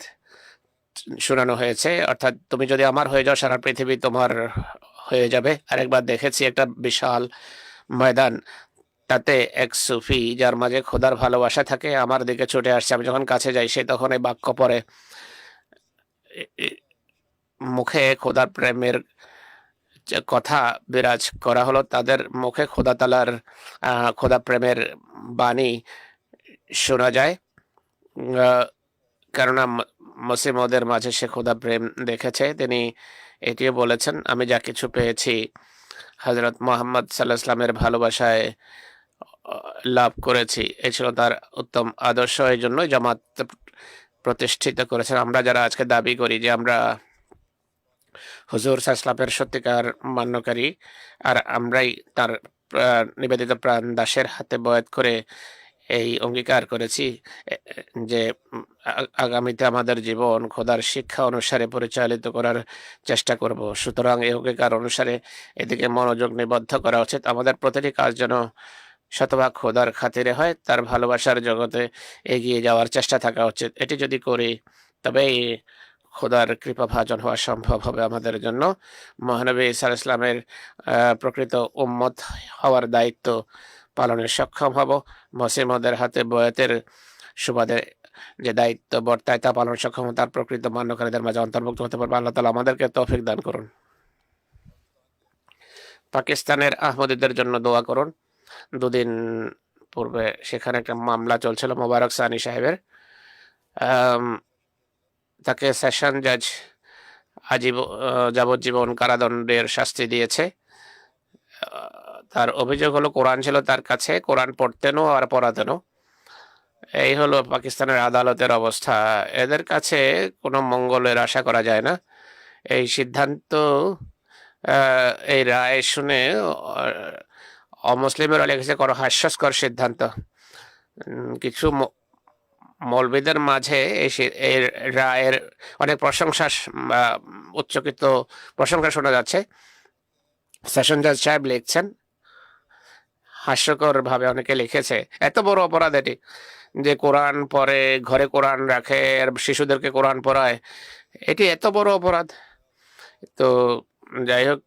শোনানো হয়েছে, অর্থাৎ তুমি যদি আমার হয়ে যাও সারা পৃথিবী তোমার হয়ে যাবে। আরেকবার দেখেছি একটা বিশাল ময়দান, তাতে এক সুফি যার মাঝে খোদার ভালোবাসা থাকে আমার দিকে ছুটে আসছে। আমি যখন কাছে যাই সে তখন এই বাক্য পড়ে, মুখে খোদার প্রেমের কথা বিরাজ করা হলো, তাদের মুখে খোদা তাআলার খোদা প্রেমের বাণী শোনা যায়। কেননা মসিহ মউদের মাঝে সে খোদা প্রেম দেখেছে। তিনি এটিও বলেছেন আমি যা কিছু পেয়েছি হযরত মুহাম্মদ সাল্লাল্লাহু আলাইহি ওয়াসাল্লামের ভালোবাসায় লাভ করেছি। এই ছিল তার উত্তম আদর্শ। এই জন্যই জামাত প্রতিষ্ঠিত করেছেন। আমরা যারা আজকে দাবি করি যে আমরা হুজুর সাল্লাল্লাহু আলাইহি ওয়াসাল্লামের সত্যিকার মান্যকারী, আর আমরাই তার নিবেদিত প্রাণ দাসের হাতে বয়াত করে এই অঙ্গীকার করেছি যে আগামীতে আমাদের জীবন খোদার শিক্ষা অনুসারে পরিচালিত করার চেষ্টা করব। সুতরাং এই অঙ্গীকার অনুসারে এদিকে মনোযোগ নিবদ্ধ করা উচিত। আমাদের প্রতিটি কাজ যেন শতভাগ খোদার খাতিরে হয়, তার ভালোবাসার জগতে এগিয়ে যাওয়ার চেষ্টা থাকা উচিত। এটি যদি করি তবেই খোদার কৃপাভাজন হওয়া সম্ভব হবে আমাদের জন্য। মহানবী ঈসা আলাইহিস সালামের প্রকৃত উম্মত হওয়ার দায়িত্ব পালনে সক্ষম হব। মসিহ মউদের হাতে বয়াতের সুবাদে যে দায়িত্ব বর্তায় তা পালন সক্ষম, তার প্রকৃত মান্যকারীদের মাঝে অন্তর্ভুক্ত হতে পারবে। আল্লাহ তাআলা আমাদেরকে তৌফিক দান করুন। পাকিস্তানের আহমদীদের জন্য দোয়া করুন। দুদিন পূর্বে সেখানে একটা মামলা চলছিল মোবারক সানি সাহেবের। তাকে সেশন জাজ যাবজ্জীবন কারাদণ্ডের শাস্তি দিয়েছে। তার অভিযোগ হলো কোরআন ছিল তার কাছে, কোরআন পড়তেনও আর পড়াতেনও। এই হলো পাকিস্তানের আদালতের অবস্থা। এদের কাছে কোনো মঙ্গলের আশা করা যায় না। এই সিদ্ধান্ত, এই রায় শুনে অমুসলিমেরা লিখেছে কোনো হাস্যস্কর সিদ্ধান্ত। কিছু মৌলবীদের মাঝে এই রায়ের অনেক প্রশংসা, উচ্চকিত প্রশংসা শোনা যাচ্ছে। সেশন জাজ সাহেব লিখছেন, হাস্যকর ভাবে অনেকে লিখেছে, এত বড় অপরাধ এটি যে কোরআন পড়ে, ঘরে কোরআন রাখে আর শিশুদেরকে কোরআন পড়ায়, এটি এত বড় অপরাধ। তো যাই হোক,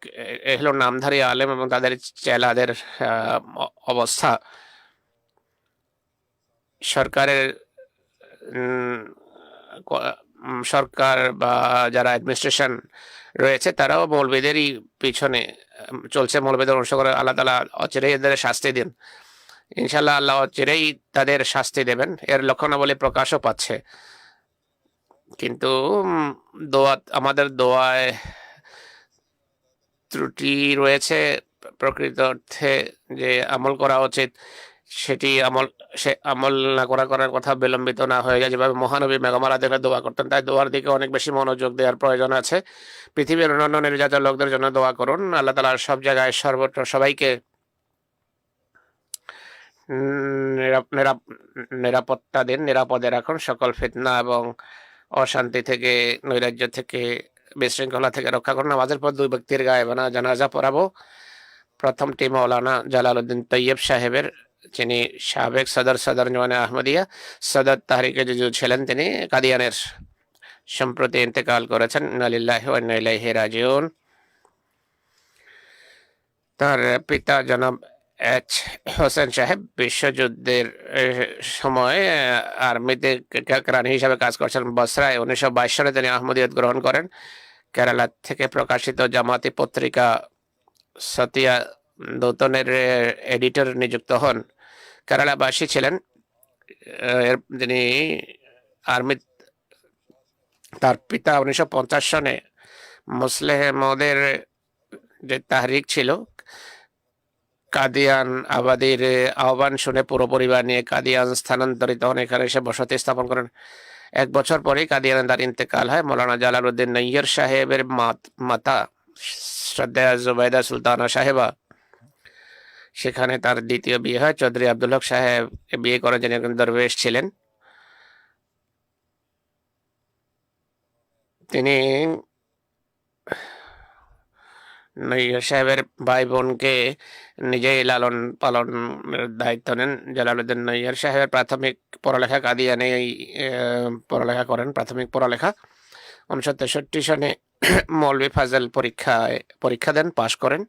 এ হলো নামধারী আলেম এবং তাদের চেলাদের অবস্থা। সরকারের সরকার বা যারা অ্যাডমিনিস্ট্রেশন রয়েছে তারাও মৌলবীদেরই পিছনে চলছে, মৌলবীদের অনুসরণ করে। আল্লাহ তাআলা অচিরেই এদের শাস্তি দিন, ইনশাল্লাহ আল্লাহ অচিরেই তাদের শাস্তি দেবেন। এর লক্ষণাবলী প্রকাশও পাচ্ছে। কিন্তু আমাদের দোয়ায় ত্রুটি রয়েছে। প্রকৃত অর্থে যে আমল করা উচিত সেটি আমল না করার কথা বিলম্বিত না হয়ে যায়। যেভাবে মহানবী মেঘমালা দেখে দোয়া করতেন, তাই দোয়ার দিকে অনেক বেশি মনোযোগ দেওয়ার প্রয়োজন আছে। পৃথিবীর অন্যান্য নির্যাতিত লোকদের জন্য দোয়া করুন। আল্লাহ তাআলা সব জায়গায় সর্বত্র সবাইকে নিরাপত্তা দিন, নিরাপদে রাখুন, সকল ফিতনা এবং অশান্তি থেকে, নৈরাজ্য থেকে, বিশৃঙ্খলা থেকে রক্ষা করুন। নামাজের পর দুই ব্যক্তির গায়েবানা জানাজা পড়াবো। প্রথমটি মৌলানা জালালউদ্দিন তৈয়ব সাহেবের, যিনি সাবেক সদর জওয়ানে আহমদিয়া, সদর তাহরিকে যুজু ছিলেন। তিনি কাদিয়ানের, সম্প্রতি ইন্তেকাল করেছেন। ইন্না লিল্লাহি ওয়া ইন্না ইলাইহি রাজিউন। তার পিতা জনাব এইচ হোসেন সাহেব বিশ্বযুদ্ধের সময় আর্মিতে কেরানি হিসাবে কাজ করছেন বসরায়। 1922 সালে তিনি আহমদিয়ত গ্রহণ করেন। কেরালা থেকে প্রকাশিত জামাতি পত্রিকা সতিয়া দৌতনের এডিটর নিযুক্ত হন। কেরালাবাসী ছিলেন। তিনি আর্মি, তার পিতা 1950 সনে মুসলেহ মওদের যে তাহরিক ছিল, কাদিয়ান আবাদির আহ্বান শুনে পুরো পরিবার নিয়ে কাদিয়ান স্থানান্তরিত হন। এখানে এসে বসতি স্থাপন করেন। 1 বছর পরেই কাদিয়ানে তার ইন্তেকাল হয়। মৌলানা জালালউদ্দিন নৈয়র সাহেবের মাতা শ্রদ্ধেয় জুবাইদা সুলতানা সাহেবা, সেখানে তার দ্বিতীয় বিয়ে হয়। চৌধুরী আব্দুল হক সাহেব বিয়ে করেন, যিনি একজন দরবেশ ছিলেন। তিনি নৈয়র সাহেবের ভাই বোনকে নিজেই লালন পালনের দায়িত্ব নেন। জালালউদ্দিন নৈয়র সাহেবের প্রাথমিক পড়ালেখা কাদিয়ানে পড়ালেখা করেন। প্রাথমিক পড়ালেখা 1963 সনে মৌলভী ফাজল পরীক্ষা দেন, পাশ করেন।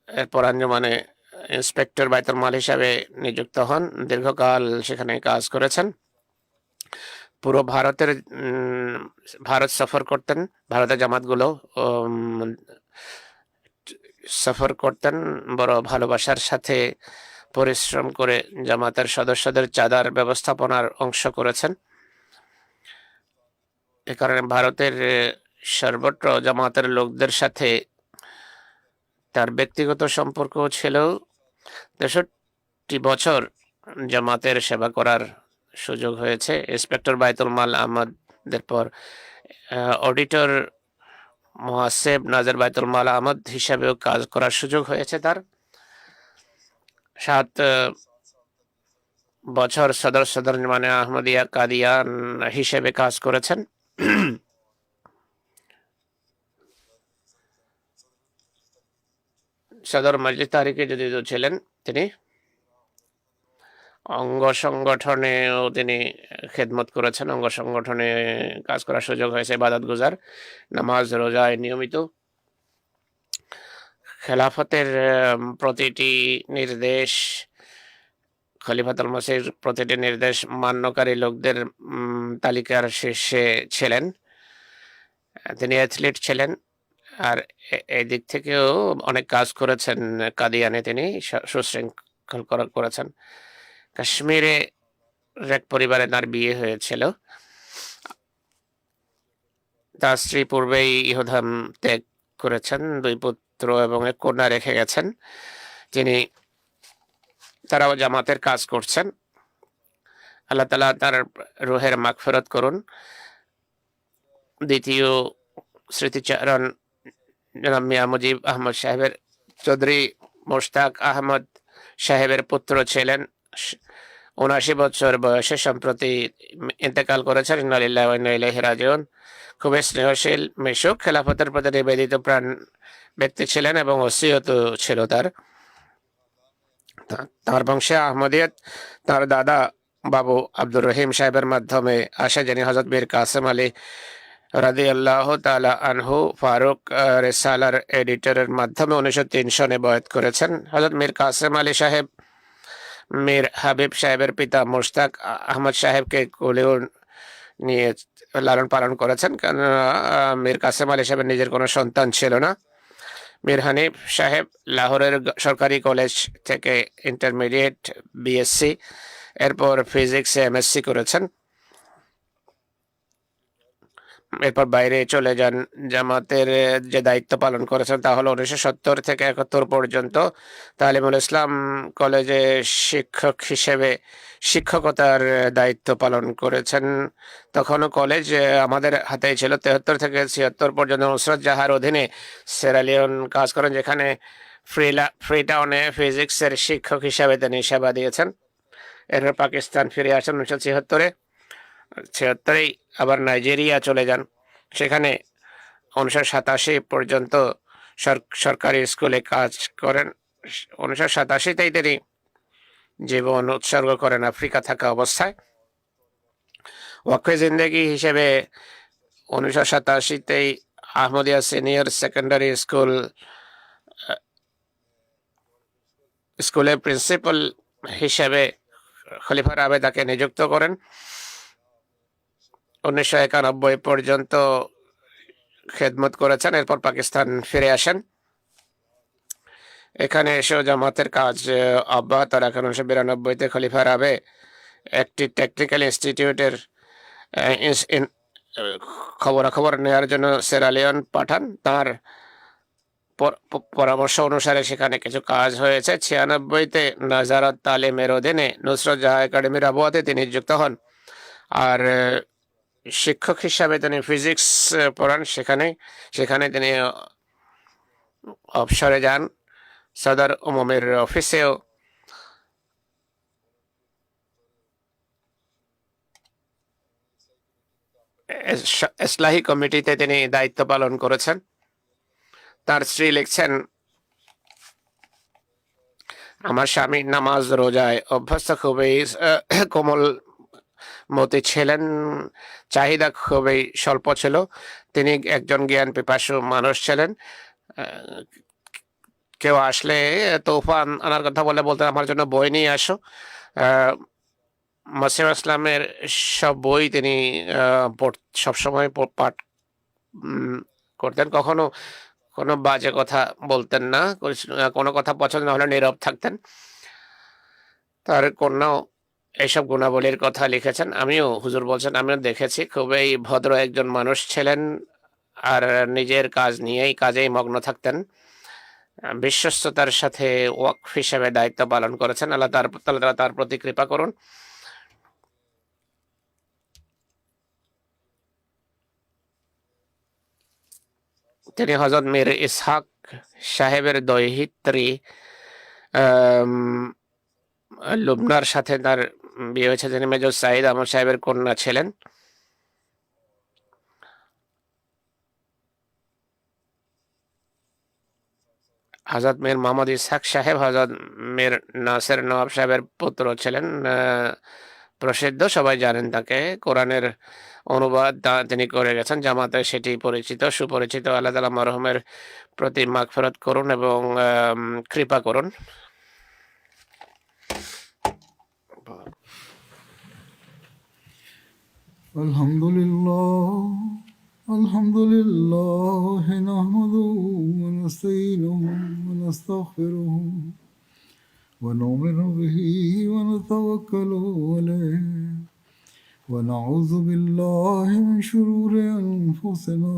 এরপর আঞ্জুমানে ইন্সপেক্টর বাইতুল মাল হিসাবে নিযুক্ত হন। দীর্ঘকাল সেখানে কাজ করেছেন। পুরো ভারত সফর করতেন, ভারতের জামাতগুলো সফর করতেন। বড় ভালোবাসার সাথে পরিশ্রম করে জামাতের সদস্যদের চাঁদার ব্যবস্থাপনার অংশ করেছেন। এ কারণে ভারতের সর্বত্র জামাতের লোকদের সাথে তার ব্যক্তিগত সম্পর্ক ছিল। 63 বছর জামাতের সেবা করার সুযোগ হয়েছে। ইন্সপেক্টর বাইতুল মাল আহমদের পর অডিটর মুহাসেব নাজর বাইতুল মাল আহমদ হিসাবেও কাজ করার সুযোগ হয়েছে তার। 7 বছর সদর মানে আহমদিয়া কাদিয়ান হিসেবে কাজ করেছেন। সদর মজলিস তাহরিকে জদিদ ছিলেন তিনি। অঙ্গ সংগঠনেও তিনি খেদমত করেছেন, অঙ্গ সংগঠনে কাজ করার সুযোগ হয়েছে। ইবাদত গুজার, নামাজ রোজায় নিয়মিত। খেলাফতের প্রতিটি নির্দেশ, খলিফাতুল মসিহর প্রতিটি নির্দেশ মান্যকারী লোকদের তালিকার শীর্ষে ছিলেন। তিনি অ্যাথলিট ছিলেন, আর এই দিক থেকেও অনেক কাজ করেছেন। কাদিয়ানে তিনি সুশৃঙ্খল করেছেন। কাশ্মীরে এক পরিবারে তার বিয়ে হয়েছিল। তার স্ত্রী পূর্বেই ইহধাম ত্যাগ করেছেন। 2 পুত্র এবং 1 কন্যা রেখে গেছেন। তিনি তারাও জামাতের কাজ করছেন। আল্লাহ তাআলা তার রুহের মাগফিরাত করুন। দ্বিতীয় স্মৃতিচারণ জনাব মিয়া মুজিব আহমদ সাহেবের চৌধুরী মোশতাক আহমদ সাহেবের পুত্র ছিলেন। ৭৯ বছর বয়সে সম্প্রতি ইন্তেকাল করেছেন। ইন্না লিল্লাহি ওয়া ইন্না ইলাইহি রাজিউন। খুবই স্নেহশীল, মিশুক, খেলাফতের প্রতি নিবেদিত প্রাণ ব্যক্তি ছিলেন এবং ওসিয়ত ছিল তার। তার বংশে আহমদিয়ত তার দাদা বাবু আব্দুর রহিম সাহেবের মাধ্যমে আসে, যিনি হযরত মীর কাসেম আলী রাদিয়াল্লাহু তাআলা আনহু ফারুক রিসালার এডিটরের মাধ্যমে ১৯০৩ সনে বয়াত করেছেন। হযরত মীর কাসেম আলী সাহেব মীর হাবিব সাহেবের পিতা মুশতাক আহমদ সাহেবকে কোলেও নিয়ে লালন পালন করেছেন, কারণ মীর কাসেম আলী সাহেবের নিজের কোনো সন্তান ছিল না। মীর হানিফ সাহেব লাহোরের সরকারি কলেজ থেকে ইন্টারমিডিয়েট বিএসসি, এরপর ফিজিক্সে এমএসসি করেছেন। এরপর বাইরে চলে যান। জামাতের যে দায়িত্ব পালন করেছেন তা হলো ১৯৭০ থেকে ৭১ পর্যন্ত তালিমুল ইসলাম কলেজে শিক্ষক হিসেবে শিক্ষকতার দায়িত্ব পালন করেছেন। তখনও কলেজ আমাদের হাতেই ছিল। ৭৩ থেকে ৭৬ পর্যন্ত নুসরত জাহার অধীনে সেরালিয়ন কাজ করেন, যেখানে ফ্রিটাউনে ফিজিক্সের শিক্ষক হিসাবে তিনি সেবা দিয়েছেন। এরপর পাকিস্তান ফিরে আসেন ১৯৭৬-এ। ৭৬-এই আবার নাইজেরিয়া চলে যান। সেখানে ১৯৮৭ পর্যন্ত সরকারি স্কুলে কাজ করেন। ১৯৮৭-তেই তিনি জীবন উৎসর্গ করেন আফ্রিকা থাকা অবস্থায়। ওয়াকফে জিন্দেগি হিসেবে ১৯৮৭-তেই আহমদিয়া সিনিয়র সেকেন্ডারি স্কুলের প্রিন্সিপাল হিসেবে খলিফা রাবেদাকে নিযুক্ত করেন। ১৯৯১ পর্যন্ত খেদমত করেছেন। এরপর পাকিস্তান ফিরে আসেন। এখানে এসেও জামাতের কাজ অব্যাহত রাখেন। ১৯৯২-তে খলিফা রাবে একটি টেকনিক্যাল ইনস্টিটিউটের খবরাখবর নেওয়ার জন্য সেরালিয়ন পাঠান। তার পরামর্শ অনুসারে সেখানে কিছু কাজ হয়েছে। ৯৬-তে নাজারাত তালিমের অধীনে নুসরত জাহা একাডেমির আবহাওয়াতে তিনি নিযুক্ত হন। আর শিক্ষক হিসাবে তিনি ফিজিক্স পড়ান। সেখানে তিনি অবসরে যান। সদর উমুমের অফিসেও ইসলাহি কমিটিতে তিনি দায়িত্ব পালন করেছেন। তার স্ত্রী লিখছেন, আমার স্বামী নামাজ রোজায় অভ্যস্ত, খুবই কোমল মতি ছিলেন, চাহিদা খুবই স্বল্প ছিল। তিনি একজন জ্ঞান পিপাসু মানুষ ছিলেন। কেউ আসলে তোফান আনার কথা বলতেন, আমার জন্য বই নিয়ে আসো। মাসিম ইসলামের সব বই তিনি সবসময় পাঠ করতেন। কখনো কোনো বাজে কথা বলতেন না, কোনো কথা পছন্দ না হলে নীরব থাকতেন। তার কন্যাও এইসব গুণাবলীর কথা লিখেছেন। হুজুর বলছেন, আমিও দেখেছি, খুবই ভদ্র একজন মানুষ ছিলেন আর নিজের কাজেই মগ্ন থাকতেন। বিশ্বস্ততার সাথে ওয়াকফ হিসেবে দায়িত্ব পালন করেছেন। আল্লাহ তার প্রতি কৃপা করুন। তিনি হযরত মীর ইসহাক সাহেবের দৌহিত্রী লুবনার সাথে তার বিয়ে হয়েছে। তিনি মেজর সাইদ আহমদ সাহেবের কন্যা ছিলেন। হযরত মীর মোহাম্মদ ইসহাক সাহেব হযরত মীর নাসির নওয়াব সাহেবের পুত্র ছিলেন। প্রসিদ্ধ, সবাই জানেন তাকে। কোরআনের অনুবাদ তিনি করে গেছেন। জামাতে সেটি সুপরিচিত। আল্লাহ তাআলা মরহুমের প্রতি মাগফিরাত করুন এবং কৃপা করুন। আলহামদুলিল্লাহ নাহমাদুহু ওয়া নাস্তাঈনুহু ওয়া নাস্তাগফিরুহু ওয়া নু'মিনু বিহি ওয়া নাতাওয়াক্কালু আলাইহি ওয়া নাউযু বিল্লাহি মিন শুরুরি আনফুসিনা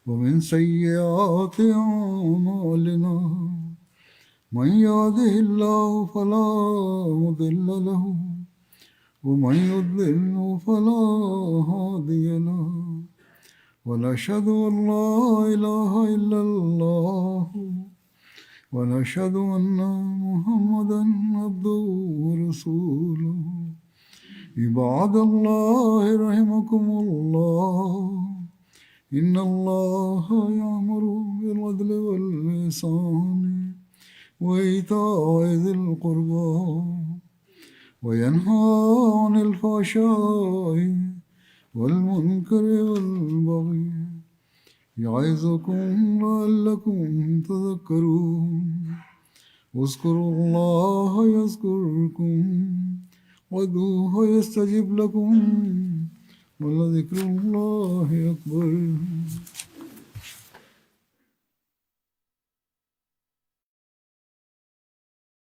ওয়া মিন সাইয়্যাতি আ'মালিনা من يهده الله فلا مضل له ومن يضلل فلا هادي له ونشهد أن لا إله إلا الله ونشهد أن محمدا عبده ورسوله عباد الله رحمكم الله إن الله يأمر بالعدل والإحسان وإيتاء ذي القربى وينهى عن الفحشاء والمنكر والبغي يعظكم لعلكم تذكرون اذكروا الله يذكركم وادعوه يستجب لكم ولذكر الله أكبر